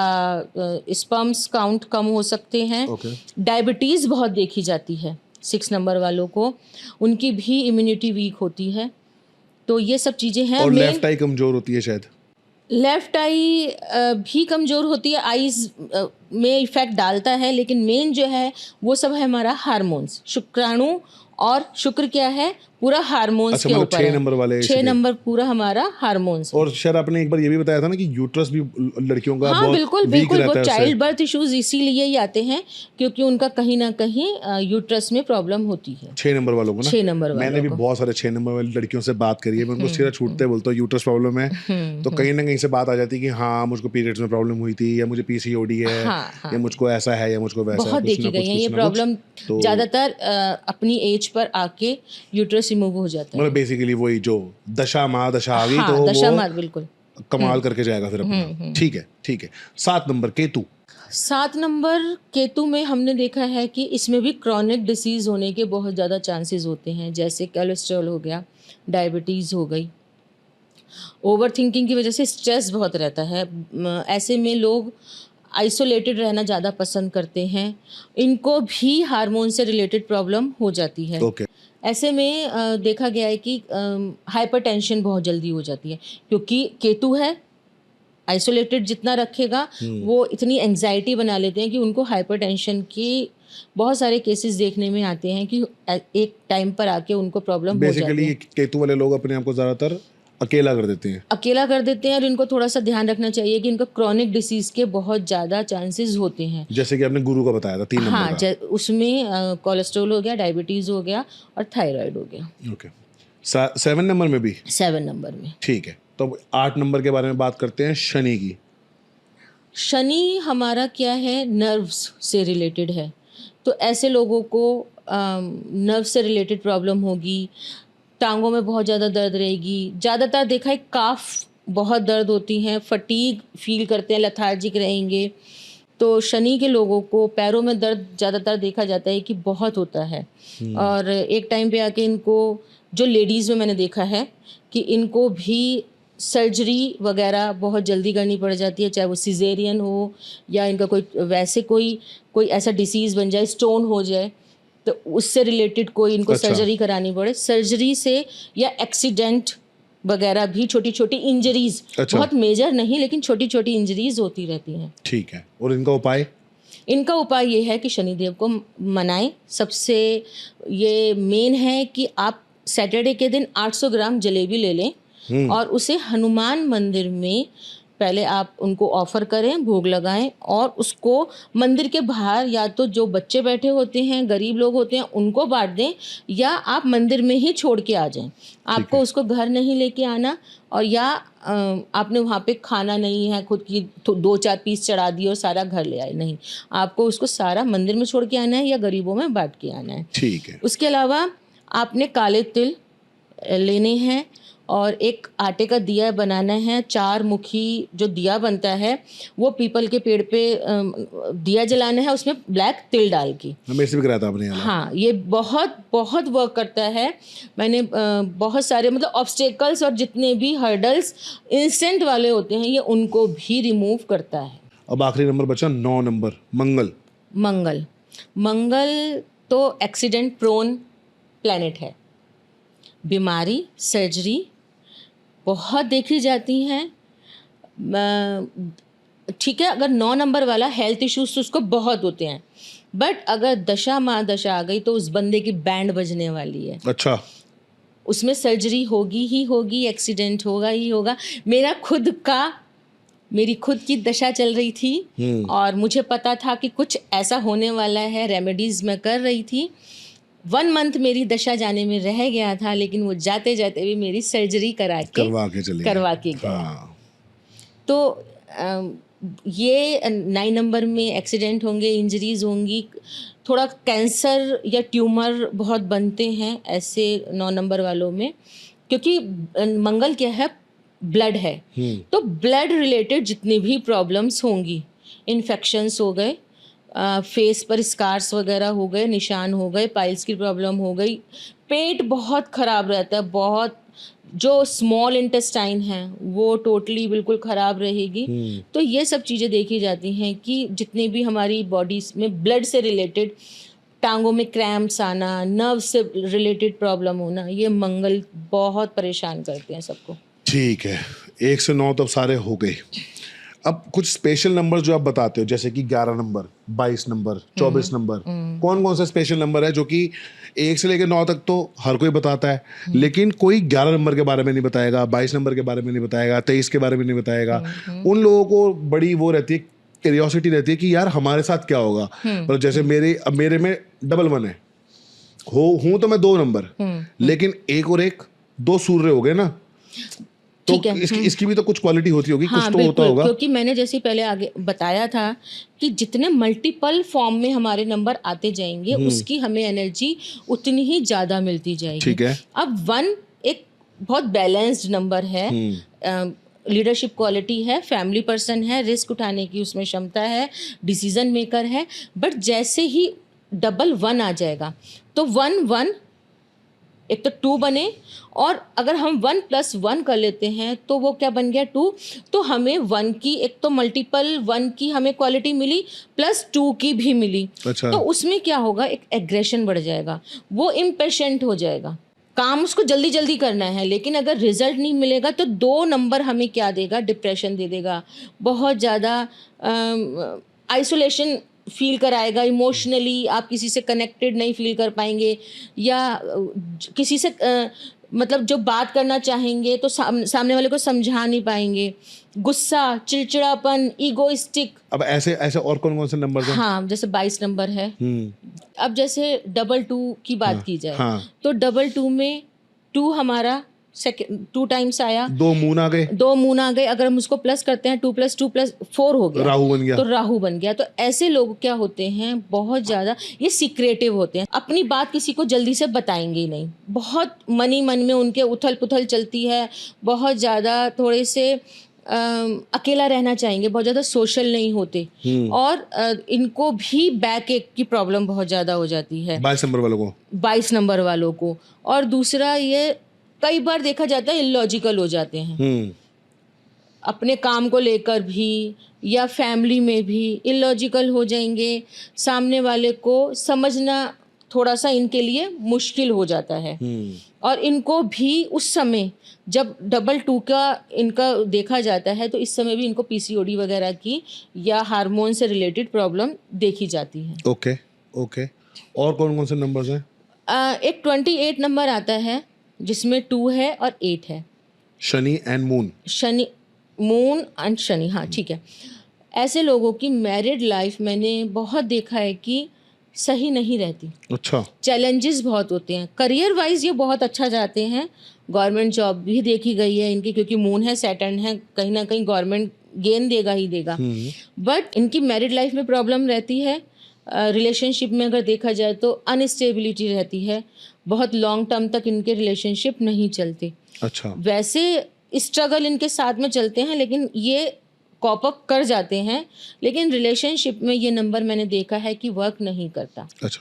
स्पर्म्स काउंट कम हो सकते हैं। डायबिटीज़ बहुत देखी जाती है 6 नंबर वालों को, उनकी भी इम्यूनिटी वीक होती है। तो ये सब चीज़ें हैं। और लेफ्ट आई कमज़ोर होती है शायद? लेफ्ट आई भी कमज़ोर होती है, आईज में इफ़ेक्ट डालता है, लेकिन मेन जो है वो सब है हमारा हार्मोन्स। शुक्राणु और शुक्र क्या है? पूरा हार्मोन्स अच्छा, के मतलब ऊपर 6 है। नंबर वाले 6 नंबर पूरा हमारा हार्मोन्स। और शायद आपने एक बार ये भी बताया था ना कि यूट्रस भी लड़कियों का हाँ, बहुत बिल्कुल वीक बिल्कुल, रहता वो है चाइल्ड बर्थ इश्यूज इसीलिए ही आते हैं क्योंकि उनका कहीं ना कहीं यूट्रस में प्रॉब्लम होती है। 6 नंबर वालों को ना? 6 नंबर वालों मैंने भी को। बहुत सारे 6 नंबर वाली लड़कियों से बात करी है। मैं उनको सीधा छूटते बोलता हूँ यूट्रस प्रॉब्लम है, तो कहीं ना कहीं से बात आ जाती है कि हाँ मुझको पीरियड्स में प्रॉब्लम हुई थी, या मुझे पीसीओडी है, या मुझको ऐसा है, या मुझको वैसा है। बहुत देखी गई है ये प्रॉब्लम, ज़्यादातर अपनी एज पर आके यूट्रस रिमूव हो जाता है। मतलब बेसिकली वही जो दशा महादशा आ गई, हाँ, तो दशा वो मार बिल्कुल कमाल करके जाएगा फिर अपना। ठीक है, ठीक है। 7 नंबर केतु। 7 नंबर केतु में हमने देखा है कि इसमें भी क्रॉनिक डिसीज़ होने के बहुत ज़्यादा चांसेस होते हैं, जैसे कोलेस्ट्रॉल हो गया, डायबिटीज़ हो गई। ओवर थिंकिंग की वजह से स्ट्रेस बहुत रहता है, ऐसे में लोग आइसोलेटेड रहना ज़्यादा पसंद करते हैं, इनको भी हार्मोन से रिलेटेड प्रॉब्लम हो जाती है। ओके। ऐसे में देखा गया है कि हाइपरटेंशन बहुत जल्दी हो जाती है, क्योंकि केतु है, आइसोलेटेड जितना रखेगा वो इतनी एंजाइटी बना लेते हैं कि उनको हाइपरटेंशन की बहुत सारे केसेस देखने में आते हैं कि एक टाइम पर आके उनको प्रॉब्लम हो जाती है। बेसिकली केतु वाले लोग अपने आप को ज़्यादातर अकेला कर देते हैं। अकेला कर देते हैं, और इनको थोड़ा सा ध्यान रखना चाहिए कि इनको क्रॉनिक डिसीज के बहुत ज़्यादा चांसेस होते हैं। जैसे कि आपने गुरु का बताया था 3 नंबर हाँ, का। उसमें कोलेस्ट्रॉल हो गया, डायबिटीज़ हो गया और थायराइड हो गया। ओके। 7 नंबर में भी? 7 नंबर में। ठीक है। तो 8 नंबर के बारे में बात करते हैं, शनि की। शनि हमारा क्या है? नर्व्स से रिलेटेड है। तो ऐसे लोगों को नर्व से रिलेटेड प्रॉब्लम होगी, टांगों में बहुत ज़्यादा दर्द रहेगी, ज़्यादातर देखा है काफ बहुत दर्द होती हैं, फटीग फील करते हैं, लथार्जिक रहेंगे। तो शनि के लोगों को पैरों में दर्द ज़्यादातर देखा जाता है कि बहुत होता है। और एक टाइम पे आके इनको, जो लेडीज़ में मैंने देखा है कि इनको भी सर्जरी वगैरह बहुत जल्दी करनी पड़ जाती है, चाहे वो सिजेरियन हो या इनका कोई वैसे कोई ऐसा डिसीज़ बन जाए, स्टोन हो जाए, तो उससे रिलेटेड कोई इनको सर्जरी करानी पड़े। सर्जरी से या एक्सीडेंट वगैरह भी, छोटी छोटी इंजरीज, बहुत मेजर नहीं लेकिन छोटी छोटी इंजरीज होती रहती हैं। ठीक है। और इनका उपाय? इनका उपाय ये है कि शनिदेव को मनाएं। सबसे ये मेन है कि आप सैटरडे के दिन 800 ग्राम जलेबी ले लें और उसे हनुमान मंदिर में पहले आप उनको ऑफर करें, भोग लगाएं, और उसको मंदिर के बाहर या तो जो बच्चे बैठे होते हैं, गरीब लोग होते हैं, उनको बांट दें, या आप मंदिर में ही छोड़ के आ जाएं। आपको उसको घर नहीं लेके आना, और या आपने वहाँ पे खाना नहीं है, खुद की 2-4 पीस चढ़ा दिए और सारा घर ले आए, नहीं, आपको उसको सारा मंदिर में छोड़ के आना है या गरीबों में बांट के आना है। ठीक है। उसके अलावा आपने काले तिल लेने हैं और एक आटे का दिया बनाना है। 4 मुखी जो दिया बनता है वो पीपल के पेड़ पे दिया जलाना है, उसमें ब्लैक तिल डाल के। मेरे से भी कराया था आपने? हाँ, ये बहुत बहुत वर्क करता है। मैंने बहुत सारे, मतलब ऑब्स्टेकल्स और जितने भी हर्डल्स इंस्टेंट वाले होते हैं, ये उनको भी रिमूव करता है। अब आखिरी नंबर बचा 9 नंबर, मंगल। मंगल तो एक्सीडेंट प्रोन प्लैनेट है। बीमारी, सर्जरी बहुत देखी जाती हैं। ठीक है, अगर 9 नंबर वाला हेल्थ इश्यूज तो उसको बहुत होते हैं, बट अगर दशा महादशा आ गई तो उस बंदे की बैंड बजने वाली है। अच्छा। उसमें सर्जरी होगी ही होगी, एक्सीडेंट होगा ही होगा। मेरी खुद की दशा चल रही थी और मुझे पता था कि कुछ ऐसा होने वाला है, रेमेडीज मैं कर रही थी। 1 मंथ मेरी दशा जाने में रह गया था, लेकिन वो जाते जाते भी मेरी सर्जरी करवा के गया। हाँ। तो ये 9 नंबर में एक्सीडेंट होंगे, इंजरीज होंगी, थोड़ा कैंसर या ट्यूमर बहुत बनते हैं ऐसे 9 नंबर वालों में, क्योंकि मंगल क्या है, ब्लड है। तो ब्लड रिलेटेड जितनी भी प्रॉब्लम्स होंगी, इन्फेक्शंस हो गए, फेस पर स्कार्स वगैरह हो गए, निशान हो गए, पाइल्स की प्रॉब्लम हो गई, पेट बहुत ख़राब रहता है, बहुत, जो स्मॉल इंटेस्टाइन है वो टोटली बिल्कुल ख़राब रहेगी। तो ये सब चीज़ें देखी जाती हैं कि जितनी भी हमारी बॉडीज में ब्लड से रिलेटेड, टांगों में क्रैम्प्स आना, नर्व से रिलेटेड प्रॉब्लम होना, ये मंगल बहुत परेशान करते हैं सबको। ठीक है, 1 से 9 तो सारे हो गए। अब कुछ स्पेशल नंबर जो आप बताते हो, जैसे कि 11 नंबर, 22 नंबर, 24 नंबर, कौन कौन सा स्पेशल नंबर है जो कि 1 से लेकर 9 तक तो हर कोई बताता है, लेकिन कोई 11 नंबर के बारे में नहीं बताएगा, 22 नंबर के बारे में नहीं बताएगा, 23 के बारे में नहीं बताएगा। उन लोगों को बड़ी वो रहती है, क्यूरियोसिटी रहती है कि यार हमारे साथ क्या होगा। मतलब जैसे मेरे में 11 है, हूँ तो मैं 2 नंबर, लेकिन 1 और 1 2 सूर्य हो गए ना, तो इसकी भी तो कुछ क्वालिटी होती होगी। हाँ, कुछ तो होता होगा, क्योंकि मैंने जैसे पहले आगे बताया था कि जितने मल्टीपल फॉर्म में हमारे नंबर आते जाएंगे, उसकी हमें एनर्जी उतनी ही ज़्यादा मिलती जाएगी। ठीक है। अब 1 एक बहुत बैलेंस्ड नंबर है, लीडरशिप क्वालिटी है, फैमिली पर्सन है, रिस्क उठाने की उसमें क्षमता है, डिसीजन मेकर है। बट जैसे ही 1 आ जाएगा तो 1 एक तो 2 बने, और अगर हम 1 + 1 कर लेते हैं तो वो क्या बन गया, 2। तो हमें 1 की, एक तो मल्टीपल 1 की हमें क्वालिटी मिली, +2 की भी मिली। अच्छा। तो उसमें क्या होगा, एक एग्रेशन बढ़ जाएगा, वो इम्पेशेंट हो जाएगा, काम उसको जल्दी जल्दी करना है, लेकिन अगर रिजल्ट नहीं मिलेगा तो 2 नंबर हमें क्या देगा, डिप्रेशन दे देगा, बहुत ज़्यादा आइसोलेशन फील कराएगा, इमोशनली आप किसी से कनेक्टेड नहीं फील कर पाएंगे, या किसी से मतलब जो बात करना चाहेंगे तो सामने वाले को समझा नहीं पाएंगे, गुस्सा, चिड़चिड़ापन, ईगोइस्टिक। अब ऐसे और कौन कौन से नंबर हैं? हाँ, जैसे 22 नंबर है। अब जैसे 22 की बात की जाए, तो 22 में 2 हमारा 2 टाइम्स आया, 2 मून आ गए। अगर हम उसको प्लस करते हैं, 2 + 2 + 4 हो गया, राहु बन गया। तो ऐसे लोग क्या होते हैं, बहुत ज़्यादा ये सीक्रेटिव होते हैं, अपनी बात किसी को जल्दी से बताएंगे ही नहीं, बहुत मन में उनके उथल पुथल चलती है, बहुत ज़्यादा थोड़े से अकेला रहना चाहेंगे, बहुत ज़्यादा सोशल नहीं होते, और इनको भी बैक एक की प्रॉब्लम बहुत ज़्यादा हो जाती है 22 नंबर वालों को। और दूसरा, ये कई बार देखा जाता है इलॉजिकल हो जाते हैं, अपने काम को लेकर भी या फैमिली में भी इलॉजिकल हो जाएंगे, सामने वाले को समझना थोड़ा सा इनके लिए मुश्किल हो जाता है। और इनको भी उस समय जब 22 का इनका देखा जाता है, तो इस समय भी इनको PCOD वगैरह की या हार्मोन से रिलेटेड प्रॉब्लम देखी जाती है। ओके। और कौन कौन से नंबर्स हैं? एक 28 नंबर आता है, जिसमें 2 है और 8 है। Shani and moon, moon and Shani, हाँ ठीक है। ऐसे लोगों की मैरिड लाइफ मैंने बहुत देखा है कि सही नहीं रहती। अच्छा। चैलेंजेस बहुत होते हैं, करियर वाइज ये बहुत अच्छा जाते हैं, गवर्नमेंट जॉब भी देखी गई है इनकी, क्योंकि मून है, सैटर्न है, कहीं ना कहीं गवर्नमेंट गेन देगा ही देगा। बट इनकी मैरिड लाइफ में प्रॉब्लम रहती है, रिलेशनशिप में अगर देखा जाए तो अनस्टेबिलिटी रहती है, बहुत लॉन्ग टर्म तक इनके रिलेशनशिप नहीं चलते। अच्छा। वैसे स्ट्रगल इनके साथ में चलते हैं, लेकिन ये कॉप अप कर जाते हैं, लेकिन रिलेशनशिप में ये नंबर मैंने देखा है कि वर्क नहीं करता। अच्छा।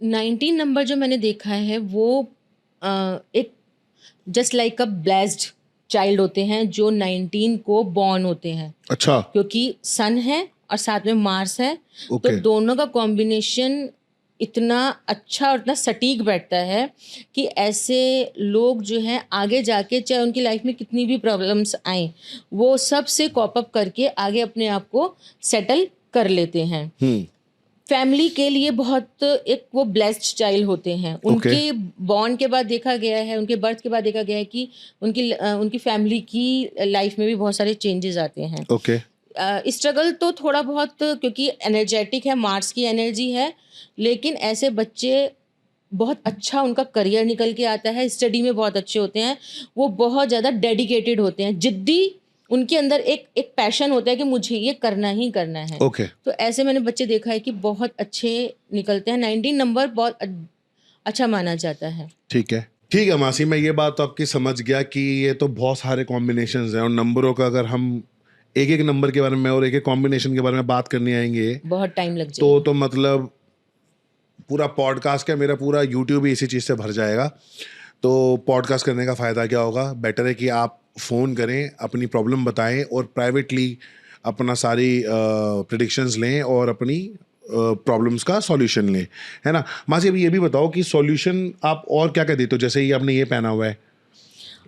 19 नंबर जो मैंने देखा है वो एक just like a blessed child होते हैं जो 19 को बॉर्न होते हैं, अच्छा, क्योंकि सन है और साथ में मार्स है, तो ओके, दोनों का कॉम्बिनेशन इतना अच्छा और इतना सटीक बैठता है कि ऐसे लोग जो हैं आगे जाके चाहे उनकी लाइफ में कितनी भी प्रॉब्लम्स आए, वो सब से कॉप अप करके आगे अपने आप को सेटल कर लेते हैं। फैमिली के लिए बहुत एक वो ब्लेस्ड चाइल्ड होते हैं। उनके बॉर्न के बाद देखा गया है, उनके बर्थ के बाद देखा गया है कि उनकी फैमिली की लाइफ में भी बहुत सारे चेंजेस आते हैं। ओके, स्ट्रगल तो थोड़ा बहुत, क्योंकि एनर्जेटिक है, मार्स की एनर्जी है, लेकिन ऐसे बच्चे बहुत अच्छा उनका करियर निकल के आता है, स्टडी में बहुत अच्छे होते हैं, वो बहुत ज़्यादा डेडिकेटेड होते हैं, जिद्दी, उनके अंदर एक पैशन होता है कि मुझे ये करना ही करना है। ओके, तो ऐसे मैंने बच्चे देखा है कि बहुत अच्छे निकलते हैं। 19 नंबर बहुत अच्छा माना जाता है। ठीक है, ठीक है मासी, मैं ये बात तो आपकी समझ गया कि ये तो बहुत सारे कॉम्बिनेशंस हैं और नंबरों का अगर हम एक एक नंबर के बारे में और एक एक कॉम्बिनेशन के बारे में बात करनी आएंगे बहुत टाइम लग जाएगा। तो मतलब पूरा पॉडकास्ट क्या, मेरा पूरा यूट्यूब ही इसी चीज़ से भर जाएगा। तो पॉडकास्ट करने का फ़ायदा क्या होगा? बेटर है कि आप फ़ोन करें, अपनी प्रॉब्लम बताएं और प्राइवेटली अपना सारी प्रेडिक्शंस लें और अपनी प्रॉब्लम्स का सॉल्यूशन लें, है ना। मासी अभी ये भी बताओ कि सॉल्यूशन आप और क्या क्या देते हो? जैसे ये आपने ये पहना हुआ है,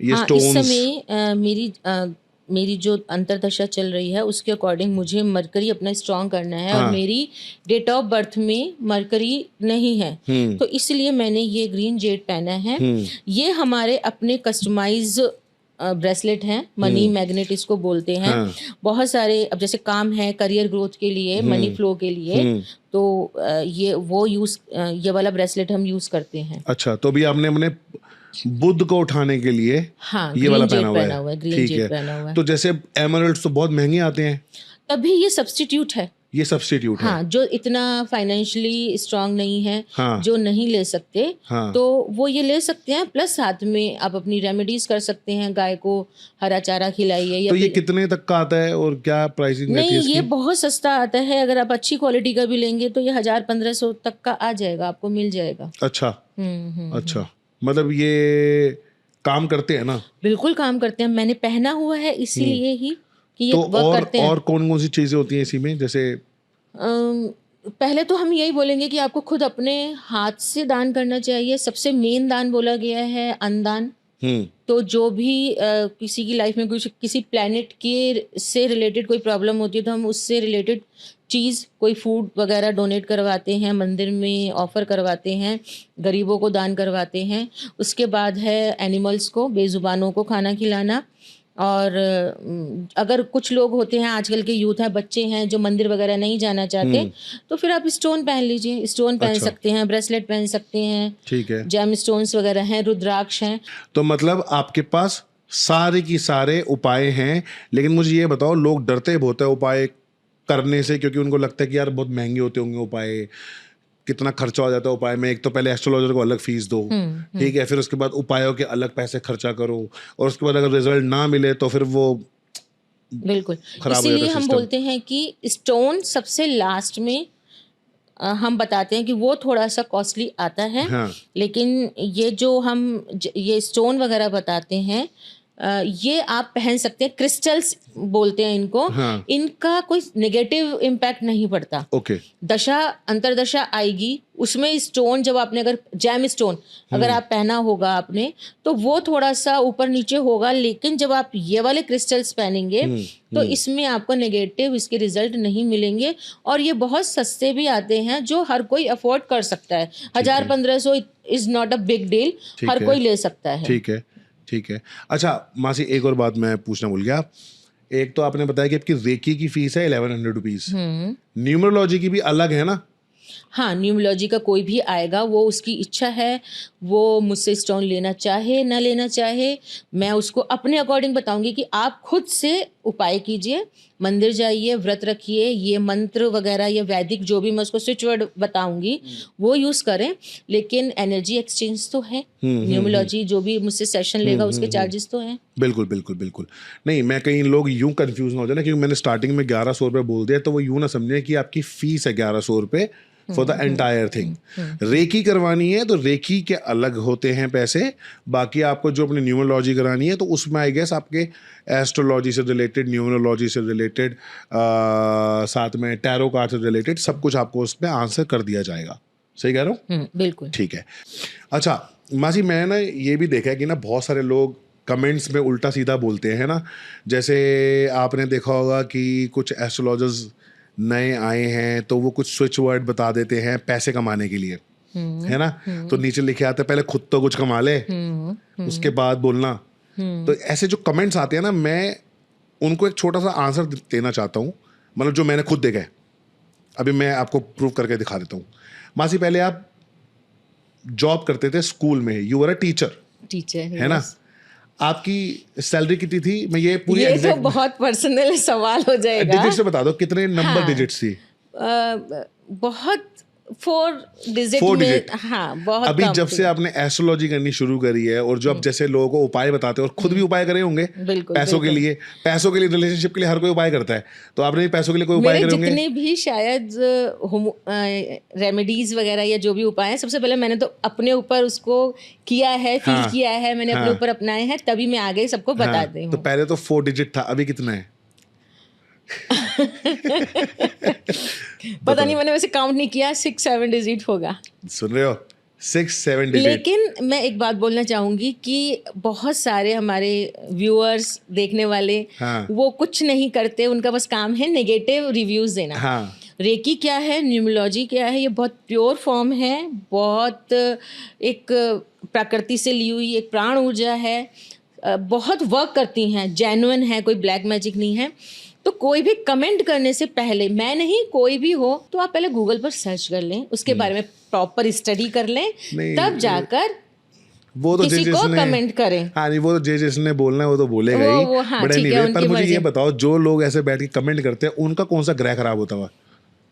ये हाँ, इस स्टोन्स। समय मेरी जो अंतर्दशा चल रही है उसके अकॉर्डिंग मुझे मरकरी अपना स्ट्रांग करना है, हाँ। और मेरी डेट ऑफ बर्थ में मरकरी नहीं है, तो इसलिए मैंने ये ग्रीन जेड पहना है। ये हमारे अपने कस्टमाइज ब्रेसलेट हैं, मनी मैग्नेट इसको बोलते हैं। हाँ। बहुत सारे, अब जैसे काम है करियर ग्रोथ के लिए, मनी फ्लो के लिए, तो ये वाला ब्रेसलेट हम यूज करते हैं। अच्छा, तो अभी आपने अपने बुध को उठाने के लिए हाँ, ये वाला ग्रीन पहना जेड हुआ है, ग्रीन ठीक जेड है। पहना हुआ है। तो जैसे एमरल्ड्स तो बहुत महंगे आते हैं, तभी ये सब्स्टिट्यूट है। ये सब्स्टिट्यूट है। हाँ, जो इतना फाइनेंशियली स्ट्रांग नहीं है, हाँ। जो नहीं ले सकते, हाँ। तो वो ये ले सकते हैं, प्लस साथ में आप अपनी रेमेडीज कर सकते हैं। गाय को हरा चारा खिलाइए, या तो ये फिर कितने तक का आता है और क्या प्राइसिंग रहती है नहीं, इसकी? ये बहुत सस्ता आता है। अगर आप अच्छी क्वालिटी का भी लेंगे तो ये 1000-1500 तक का आ जाएगा, आपको मिल जाएगा। अच्छा, हम्म। अच्छा, मतलब ये काम करते हैं ना? बिल्कुल काम करते हैं। मैंने पहना हुआ है इसीलिए ही कि ये तो वर्क करते हैं। और कौन कौन सी चीजें होती हैं इसी में? जैसे पहले तो हम यही बोलेंगे कि आपको खुद अपने हाथ से दान करना चाहिए। सबसे मेन दान बोला गया है अन्नदान। तो जो भी किसी की लाइफ में किसी प्लैनेट के से रिलेटेड कोई प्रॉब्लम होती है, तो हम उससे रिलेटेड चीज़, कोई फूड वगैरह डोनेट करवाते हैं, मंदिर में ऑफर करवाते हैं, गरीबों को दान करवाते हैं। उसके बाद है एनिमल्स को, बेजुबानों को खाना खिलाना। और अगर कुछ लोग होते हैं, आजकल के यूथ हैं, बच्चे हैं जो मंदिर वगैरह नहीं जाना चाहते, तो फिर आप स्टोन पहन लीजिए। स्टोन पहन सकते हैं, ब्रेसलेट पहन सकते हैं, ठीक है, जेम स्टोन्स वगैरह हैं, रुद्राक्ष हैं। तो मतलब आपके पास सारे की सारे उपाय हैं। लेकिन मुझे ये बताओ, लोग डरते बहुत है उपाय करने से, क्योंकि उनको लगता है कि यार बहुत महंगे होते होंगे उपाय, कितना खर्चा हो जाता है उपाय में। एक तो पहले एस्ट्रोलॉजर को अलग फीस दो, ठीक है, फिर उसके बाद उपायों के अलग पैसे खर्चा करो, और उसके बाद अगर रिजल्ट ना मिले तो फिर वो बिल्कुल। खराब हो जाता इसीलिए है हम सिस्टम। बोलते हैं कि स्टोन सबसे लास्ट में हम बताते हैं कि वो थोड़ा सा कॉस्टली आता है। हाँ। लेकिन ये जो ये स्टोन वगैरह बताते हैं, ये आप पहन सकते हैं। क्रिस्टल्स बोलते हैं इनको। हाँ। इनका कोई नेगेटिव इम्पैक्ट नहीं पड़ता। ओके, दशा अंतरदशा आएगी, उसमें स्टोन जब आपने, अगर जैम स्टोन अगर आप पहना होगा आपने, तो वो थोड़ा सा ऊपर नीचे होगा। लेकिन जब आप ये वाले क्रिस्टल्स पहनेंगे तो इसमें आपको नेगेटिव इसके रिजल्ट नहीं मिलेंगे। और ये बहुत सस्ते भी आते हैं, जो हर कोई अफोर्ड कर सकता है। 1000-1500 is not a big deal, हर कोई ले सकता है। ठीक है, ठीक है। अच्छा मासी, एक और बात मैं पूछना भूल गया। एक तो आपने बताया कि आपकी रेकी की फीस है 1100 रुपीज, न्यूमरोलॉजी की भी अलग है ना? हाँ, न्यूमरोलॉजी का कोई भी आएगा, वो उसकी इच्छा है, वो मुझसे स्टोन लेना चाहे ना लेना चाहे, मैं उसको अपने अकॉर्डिंग बताऊंगी कि आप खुद से उपाय कीजिए, मंदिर जाइए, व्रत रखिए, ये मंत्र वगैरह या वैदिक जो भी मैं उसको स्विच वर्ड बताऊंगी वो यूज़ करें। लेकिन एनर्जी एक्सचेंज तो है। न्यूमरोलॉजी जो भी मुझसे सेशन लेगा उसके चार्जेस तो हैं। बिल्कुल बिल्कुल बिल्कुल। नहीं, मैं कहीं लोग यूं कंफ्यूज ना हो जाए ना, क्योंकि मैंने स्टार्टिंग में 1100 रुपये बोल दिया, तो वो यूं ना समझे कि आपकी फीस है 1100 रुपये, for the entire thing. Reiki करवानी है तो रेकी के अलग होते हैं पैसे, बाकी आपको जो अपनी न्यूमरोलॉजी करानी है तो उसमें आई गेस आपके एस्ट्रोलॉजी से रिलेटेड, न्यूमरोलॉजी से रिलेटेड, साथ में टैरो कार्ड से रिलेटेड सब कुछ आपको उसमें आंसर कर दिया जाएगा। सही कह रहा हूँ? बिल्कुल ठीक है। अच्छा मासी, मैं ना ये भी देखा है कि ना बहुत सारे लोग कमेंट्स में उल्टा सीधा बोलते हैं ना, जैसे आपने देखा होगा कि कुछ एस्ट्रोलॉजर्स नए आए हैं तो वो कुछ स्विच वर्ड बता देते हैं पैसे कमाने के लिए, है ना, तो नीचे लिखे आते हैं पहले खुद तो कुछ कमा ले उसके बाद बोलना। तो ऐसे जो कमेंट्स आते हैं ना, मैं उनको एक छोटा सा आंसर देना चाहता हूँ, मतलब जो मैंने खुद देखा है। अभी मैं आपको प्रूव करके दिखा देता हूँ। मासी, पहले आप जॉब करते थे स्कूल में, यू वर अ टीचर, है ना, आपकी सैलरी कितनी थी? मैं ये पूरी तो बहुत पर्सनल सवाल हो जाएगा। डिजिट से बता दो, कितने नंबर डिजिट्स थी? बहुत 4 डिजिट फोर में, डिजिट। हाँ बहुत अभी कम जब थी। से आपने एस्ट्रोलॉजी करनी शुरू करी है और जो अब जैसे लोगों को उपाय बताते हैं और खुद भी उपाय करे होंगे बिल्कुल, पैसों के लिए, रिलेशनशिप के लिए हर कोई उपाय करता है, तो आपने भी पैसों के लिए कोई उपाय मेरे करे होंगे? जितने भी शायद रेमेडीज वगैरह या जो भी उपाय है, सबसे पहले मैंने तो अपने ऊपर उसको किया है, फील हाँ, किया है, मैंने अपने ऊपर अपनाए हैं, तभी मैं आगे सबको बताती तो हूँ। पहले तो 4 डिजिट था, अभी कितना है? पता नहीं, मैंने वैसे काउंट नहीं किया, 6-7 डिजिट होगा। सुन रहे हो, 6-7 डिजिट। लेकिन मैं एक बात बोलना चाहूंगी कि बहुत सारे हमारे व्यूअर्स, देखने वाले, हाँ। वो कुछ नहीं करते, उनका बस काम है नेगेटिव रिव्यूज देना। हाँ, रेकी क्या है, न्यूमरोलॉजी क्या है, ये बहुत प्योर फॉर्म है, बहुत एक प्रकृति से ली हुई एक प्राण ऊर्जा है, बहुत वर्क करती हैं, जेन्युइन है, कोई ब्लैक मैजिक नहीं है। तो कोई भी कमेंट करने से पहले, मैं नहीं कोई भी हो, तो आप पहले गूगल पर सर्च कर लें, उसके बारे में प्रॉपर स्टडी कर लें, तब जाकर वो तो किसी को कमेंट करें। हाँ नहीं, वो तो जिसने बोलना है वो तो बोलेगा ही। वो हाँ, बट ठीक है, anyway, उनकी पर मुझे मर्जी। ये बताओ, जो लोग ऐसे बैठ के कमेंट करते हैं उनका कौन सा ग्रह खराब होता हुआ?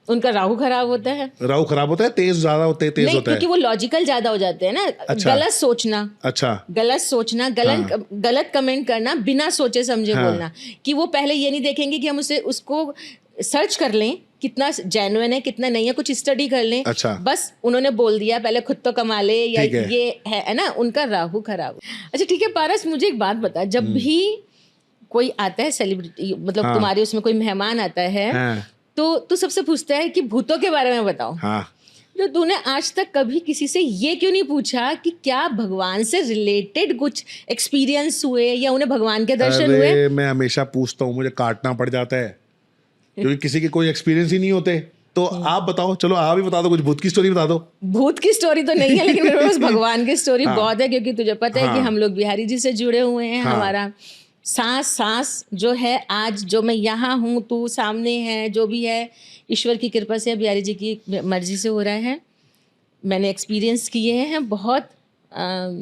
उनका राहु खराब होता है। राहु खराब होता है, तेज ज्यादा होते, तेज नहीं, होता है? क्योंकि वो लॉजिकल ज्यादा हो जाते हैं ना। अच्छा। गलत सोचना, अच्छा, गलत कमेंट करना, बिना सोचे समझे बोलना, कि वो पहले ये नहीं देखेंगे कि हम उसको सर्च कर लें कितना जेन्युइन है कितना नहीं है, कुछ स्टडी कर लें। अच्छा। बस उन्होंने बोल दिया पहले खुद तो कमा ले, या ठीक है। ये है ना, उनका राहु खराब। अच्छा ठीक है पारस, मुझे एक बात बता, जब भी कोई आता है सेलिब्रिटी, मतलब तुम्हारे उसमें कोई मेहमान आता है, तो तू सबसे पूछता है कि भूतों के बारे में बताओ। हाँ। तो तूने आज तक कभी किसी से ये क्यों नहीं पूछा कि क्या भगवान से रिलेटेड कुछ एक्सपीरियंस हुए या उन्हें भगवान के दर्शन हुए? अरे मैं हमेशा पूछता हूँ, मुझे काटना पड़ जाता है क्योंकि किसी के कोई एक्सपीरियंस ही नहीं होते। तो आप बताओ, चलो आप ही बता दो, कुछ भूत की स्टोरी बता दो। भूत की स्टोरी तो नहीं है, लेकिन मेरे पास भगवान की स्टोरी बहुत है, क्योंकि तुझे पता है कि हम लोग बिहारी जी से जुड़े हुए हैं। हमारा सांस जो है, आज जो मैं यहाँ हूँ, तू सामने है, जो भी है ईश्वर की कृपा से, बिहारी जी की मर्जी से हो रहा है। मैंने एक्सपीरियंस किए हैं बहुत,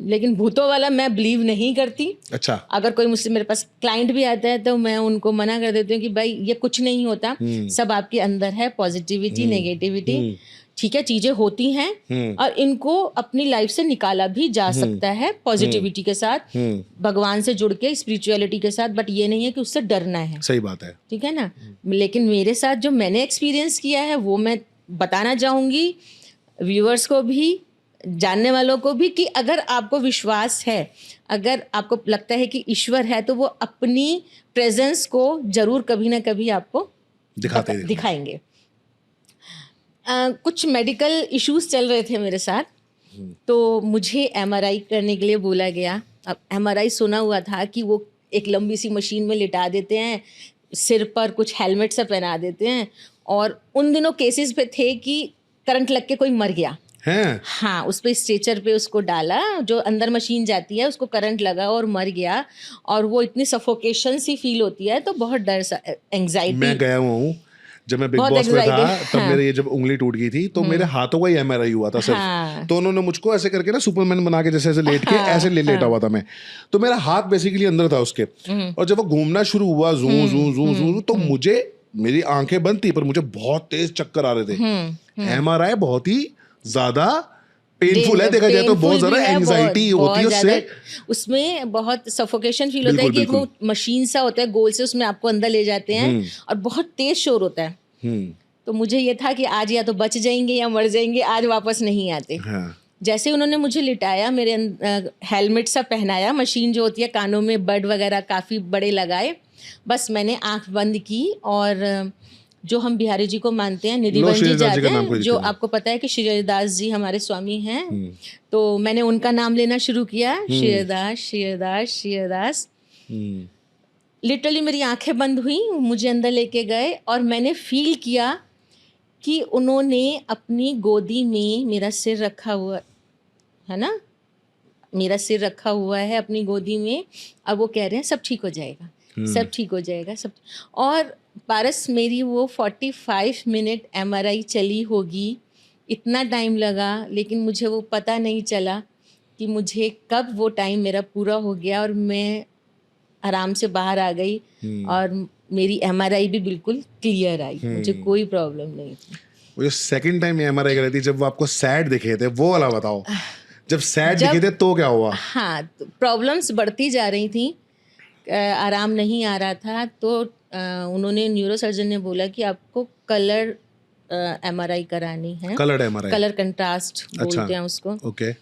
लेकिन भूतों वाला मैं बिलीव नहीं करती। अच्छा। अगर कोई मुझसे, मेरे पास क्लाइंट भी आता है तो मैं उनको मना कर देती हूँ कि भाई ये कुछ नहीं होता, सब आपके अंदर है, पॉजिटिविटी, नेगेटिविटी, ठीक है, चीजें होती हैं और इनको अपनी लाइफ से निकाला भी जा सकता है पॉजिटिविटी के साथ, भगवान से जुड़ के, स्पिरिचुअलिटी के साथ, बट ये नहीं है कि उससे डरना है। सही बात है, ठीक है ना। लेकिन मेरे साथ जो मैंने एक्सपीरियंस किया है वो मैं बताना चाहूंगी व्यूअर्स को भी, जानने वालों को भी, कि अगर आपको विश्वास है, अगर आपको लगता है कि ईश्वर है, तो वो अपनी प्रेजेंस को जरूर कभी ना कभी आपको दिखाएंगे। कुछ मेडिकल इश्यूज चल रहे थे मेरे साथ, तो मुझे MRI करने के लिए बोला गया। अब MRI सुना हुआ था कि वो एक लंबी सी मशीन में लिटा देते हैं, सिर पर कुछ हेलमेट से पहना देते हैं, और उन दिनों केसेस पे थे कि करंट लग के कोई मर गया है। हाँ, उस पे स्ट्रेचर पे उसको डाला, जो अंदर मशीन जाती है उसको करंट लगा और मर गया, और वो इतनी सफोकेशन सी फील होती है, तो बहुत डर सा, एंग्जाइटी। मैं गया हूँ जब मैं बिग बॉस में था, तब मेरे ये जब उंगली टूट गई थी, तो मेरे हाथों का ही MRI हुआ था सिर्फ। तो उन्होंने मुझको ऐसे करके ना सुपरमैन बना के जैसे ऐसे लेट के ऐसे लेटा हुआ था मैं, तो मेरा हाथ बेसिकली अंदर था उसके, और जब वो घूमना शुरू हुआ जू जू जू जू, तो मुझे, मेरी आंखें बंद थी पर मुझे बहुत तेज चक्कर आ रहे थे। MRI बहुत ही ज्यादा पेनफुल है, देखा जाए तो बहुत ज्यादा एंजाइटी होती है उससे, उसमें बहुत सफोकेशन फील होता है कि वो मशीन सा होता है गोल से, उसमें आपको अंदर ले जाते हैं और बहुत तेज शोर होता है। तो मुझे ये था कि आज या तो बच जाएंगे या मर जाएंगे, आज वापस नहीं आते। हाँ, जैसे उन्होंने मुझे लिटाया, मेरे हेलमेट सा पहनाया, मशीन जो होती है कानों में बड वगैरह काफ़ी बड़े लगाए, बस मैंने आंख बंद की और जो हम बिहारी जी को मानते हैं, निधिवन जी श्री दास जी जाते का नाम हैं, कोई जो दिक्कत नहीं। आपको पता है कि श्रीदास जी हमारे स्वामी हैं, तो मैंने उनका नाम लेना शुरू किया, श्रीदास श्रीदास श्रीदास। हम्म, लिटरली मेरी आंखें बंद हुई, मुझे अंदर लेके गए और मैंने फील किया कि उन्होंने अपनी गोदी में मेरा सिर रखा हुआ है ना, मेरा सिर रखा हुआ है अपनी गोदी में। अब वो कह रहे हैं सब ठीक हो जाएगा, सब ठीक हो जाएगा, सब। और पारस, मेरी वो 45 मिनट MRI चली होगी, इतना टाइम लगा, लेकिन मुझे वो पता नहीं चला कि मुझे कब वो टाइम मेरा पूरा हो गया और मैं आराम से बाहर आ गई और मेरी MRI भी बिल्कुल क्लियर आई, मुझे कोई प्रॉब्लम नहीं थी। वो जो सेकंड टाइम MRI कराई थी, जब वो आपको सैड दिखे थे, वो वाला बताओ। जब सैड दिखे थे तो क्या हुआ? हाँ, तो प्रॉब्लम्स बढ़ती जा रही थी, आराम नहीं आ रहा था, तो उन्होंने, न्यूरो सर्जन ने बोला कि आपको कलर MRI करानी है, कलर्ड MRI? कलर कंट्रास्ट बोलते हैं उसको। ओके।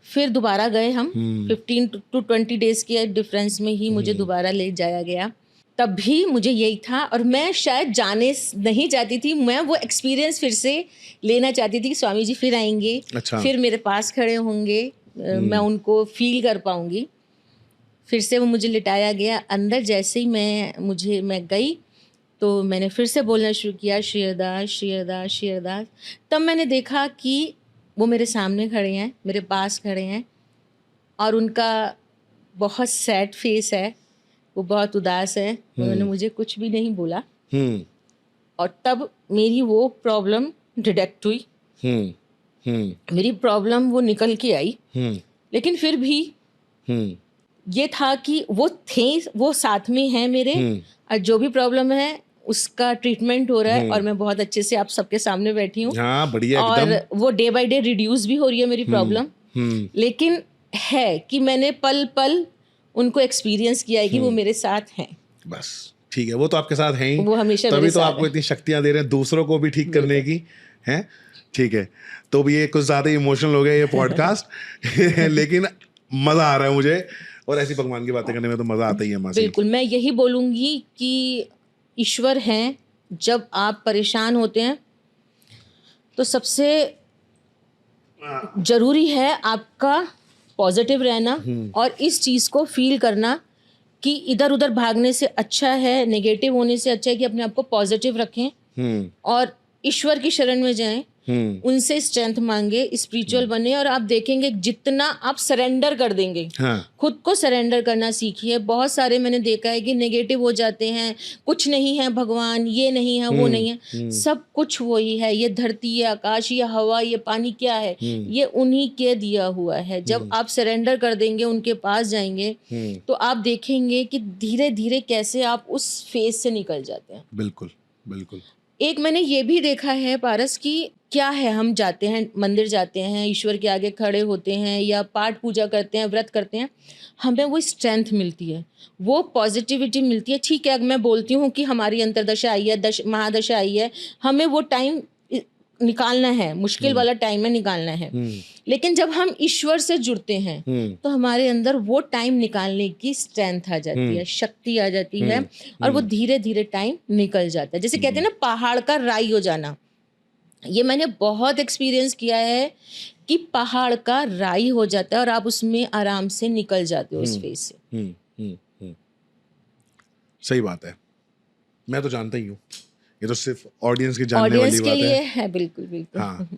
फिर दोबारा गए हम, 15 to 20 डेज के डिफरेंस में ही मुझे दोबारा ले जाया गया। तब भी मुझे यही था और मैं शायद जाने नहीं चाहती थी, मैं वो एक्सपीरियंस फिर से लेना चाहती थी कि स्वामी जी फिर आएंगे, अच्छा। फिर मेरे पास खड़े होंगे, मैं उनको फील कर पाऊंगी। फिर से वो मुझे लिटाया गया अंदर। जैसे ही मैं गई तो मैंने फिर से बोलना शुरू किया, श्रीदास श्रीदास श्रीदास। तब मैंने देखा कि वो मेरे सामने खड़े हैं, मेरे पास खड़े हैं और उनका बहुत सैड फेस है, वो बहुत उदास है। उन्होंने मुझे कुछ भी नहीं बोला और तब मेरी वो प्रॉब्लम डिटेक्ट हुई, मेरी प्रॉब्लम वो निकल के आई। लेकिन फिर भी ये था कि वो थे, वो साथ में हैं मेरे, और जो भी प्रॉब्लम है उसका ट्रीटमेंट हो रहा है और मैं बहुत अच्छे से आप सबके सामने बैठी हूँ। हाँ, बढ़िया और एकदम। वो डे बाय डे रिड्यूस भी हो रही है मेरी प्रॉब्लम। लेकिन है कि मैंने पल पल उनको एक्सपीरियंस किया है कि वो मेरे साथ हैं। बस ठीक है, वो तो आपके साथ हैं ही, वो हमेशा तभी मेरे तो साथ आपको हैं। इतनी शक्तियां दे रहे हैं दूसरों को भी ठीक करने की, हैं? ठीक है, तो भी ये कुछ ज्यादा इमोशनल हो गया ये पॉडकास्ट लेकिन मजा आ रहा है मुझे, और ऐसी भगवान की बातें करने में तो मजा आता ही है मासी। बिल्कुल, मैं यही बोलूँगी कि ईश्वर हैं। जब आप परेशान होते हैं तो सबसे ज़रूरी है आपका पॉजिटिव रहना और इस चीज़ को फील करना कि इधर उधर भागने से अच्छा है, नेगेटिव होने से अच्छा है कि अपने आप को पॉजिटिव रखें और ईश्वर की शरण में जाएं, उनसे स्ट्रेंथ मांगे, स्पिरिचुअल बने और आप देखेंगे जितना आप सरेंडर कर देंगे। हाँ, खुद को सरेंडर करना सीखिए। बहुत सारे मैंने देखा है कि नेगेटिव हो जाते हैं, कुछ नहीं है भगवान, ये नहीं है, वो नहीं है, सब कुछ वही है, ये धरती, ये आकाश, ये हवा, ये पानी क्या है, ये उन्हीं के दिया हुआ है। जब आप सरेंडर कर देंगे, उनके पास जाएंगे, तो आप देखेंगे कि धीरे धीरे कैसे आप उस फेज से निकल जाते हैं। बिल्कुल बिल्कुल। एक मैंने ये भी देखा है पारस कि क्या है, हम जाते हैं, मंदिर जाते हैं, ईश्वर के आगे खड़े होते हैं या पाठ पूजा करते हैं, व्रत करते हैं, हमें वो स्ट्रेंथ मिलती है, वो पॉजिटिविटी मिलती है। ठीक है, मैं बोलती हूँ कि हमारी अंतरदशा आई है, महादशा आई है, हमें वो टाइम निकालना है, मुश्किल वाला टाइम है, निकालना है। लेकिन जब हम ईश्वर से जुड़ते हैं तो हमारे अंदर वो टाइम निकालने की स्ट्रेंथ आ जाती है, शक्ति आ जाती है और वो धीरे धीरे टाइम निकल जाता है। जैसे कहते हैं ना, पहाड़ का राई हो जाना, ये मैंने बहुत एक्सपीरियंस किया है कि पहाड़ का राई हो जाता है और आप उसमें आराम से निकल जाते हो उस फेज से। सही बात है, मैं तो जानता ही हूँ, ये तो सिर्फ ऑडियंस की जानने ऑडियंस वाली के बात लिए है। है, बिल्कुल बिल्कुल। हाँ,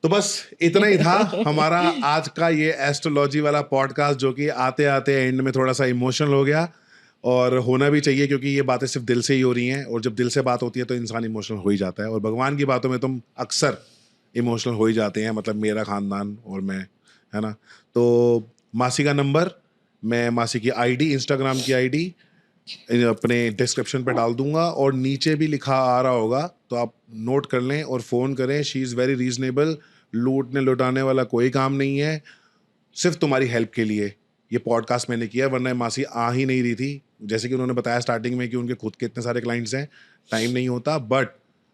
तो बस इतना ही था हमारा आज का ये एस्ट्रोलॉजी वाला पॉडकास्ट, जो कि आते आते एंड में थोड़ा सा इमोशनल हो गया, और होना भी चाहिए क्योंकि ये बातें सिर्फ दिल से ही हो रही हैं, और जब दिल से बात होती है तो इंसान इमोशनल हो ही जाता है, और भगवान की बातों में तुम अक्सर इमोशनल हो ही जाते हैं, मतलब मेरा खानदान और मैं, है ना। तो मासी का नंबर, मैं मासी की आईडी, इंस्टाग्राम की आईडी अपने डिस्क्रिप्शन पे डाल दूंगा, और नीचे भी लिखा आ रहा होगा, तो आप नोट कर लें और फ़ोन करें। शी इज़ वेरी रीजनेबल, लूटने लुटाने वाला कोई काम नहीं है, सिर्फ तुम्हारी हेल्प के लिए ये पॉडकास्ट मैंने किया, वरना मासी आ ही नहीं रही थी। जैसे कि उन्होंने बताया स्टार्टिंग में कि उनके खुद के इतने सारे क्लाइंट्स हैं, टाइम नहीं होता, बट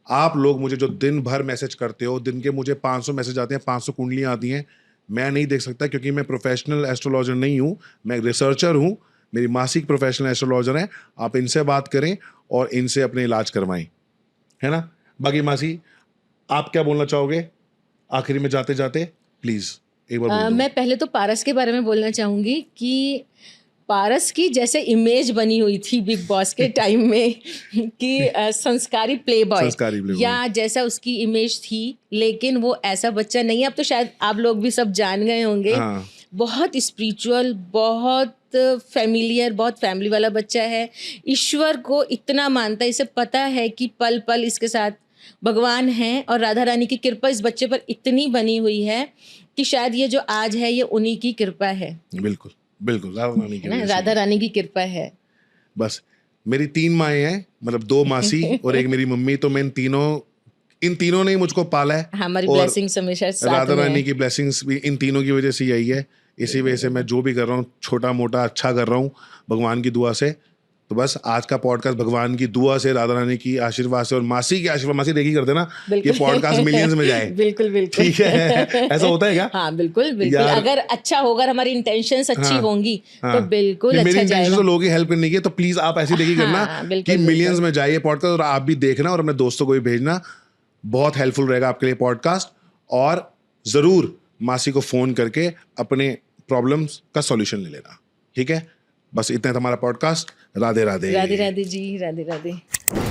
आप लोग मुझे जो दिन भर मैसेज करते हो, दिन के मुझे 500 मैसेज आते हैं, 500 कुंडलियाँ आती हैं, मैं नहीं देख सकता क्योंकि मैं प्रोफेशनल एस्ट्रोलॉजर नहीं हूँ, मैं रिसर्चर हूँ। मेरी मासिक प्रोफेशनल एस्ट्रोलॉजर हैं, आप इनसे बात करें और इनसे अपने इलाज करवाएं, है ना। बाकी मासी, आप क्या बोलना चाहोगे आखिरी में जाते जाते? प्लीज एक बार बोल दो। मैं पहले तो पारस के बारे में बोलना चाहूँगी कि पारस की जैसे इमेज बनी हुई थी बिग बॉस के टाइम में कि संस्कारी प्लेबॉय, संस्कारी playboy। या जैसा उसकी इमेज थी, लेकिन वो ऐसा बच्चा नहीं है। अब तो शायद आप लोग भी सब जान गए होंगे। हाँ। बहुत स्पिरिचुअल, बहुत फैमिलियर, बहुत फैमिली वाला बच्चा है। ईश्वर को इतना मानता है, इसे पता है कि पल पल इसके साथ भगवान हैं, और राधा रानी की कृपा इस बच्चे पर इतनी बनी हुई है कि शायद ये जो आज है ये उन्हीं की कृपा है। बिल्कुल बिल्कुल, राधा रानी की है ना, वजह से। राधा रानी की कृपा है। बस मेरी 3 माएँ हैं, मतलब 2 मासी और एक मेरी मम्मी, तो मैं इन तीनों ने ही मुझको पाला है। हमारी और ब्लेसिंग्स हमेशा साथ राधा में रानी है। की ब्लेसिंग्स भी इन तीनों की वजह से यही है। इसी वजह से मैं जो भी कर रहा हूँ छोटा मोटा अच्छा कर रहा हूँ भगवान की दुआ से। तो बस आज का पॉडकास्ट भगवान की दुआ से, राधा रानी की आशीर्वाद से और मासी की आशीर्वाद, मासी देखी करते ना ये बिल्कुल। पॉडकास्ट मिलियंस में जाए। बिल्कुल बिल्कुल। ठीक है, ऐसा होता है क्या? हाँ बिल्कुल बिल्कुल, यार, अगर अच्छा होगा, हमारी इंटेंशंस अच्छी हाँ, होंगी हाँ। तो बिल्कुल नहीं, मेरी अच्छा इंटेंशन जाएगा। तो लोगों की हेल्प करने की है, तो प्लीज आप ऐसी देखी करना हाँ, कि बिल्कुल, मिलियंस बिल्कुल। में जाए ये पॉडकास्ट, और आप भी देखना और अपने दोस्तों को भी भेजना। बहुत हेल्पफुल रहेगा आपके लिए पॉडकास्ट। और जरूर मासी को फोन करके अपने प्रॉब्लम्स का सॉल्यूशन ले लेना, ठीक है। बस इतना था हमारा पॉडकास्ट। राधे राधे। राधे राधे जी, राधे राधे।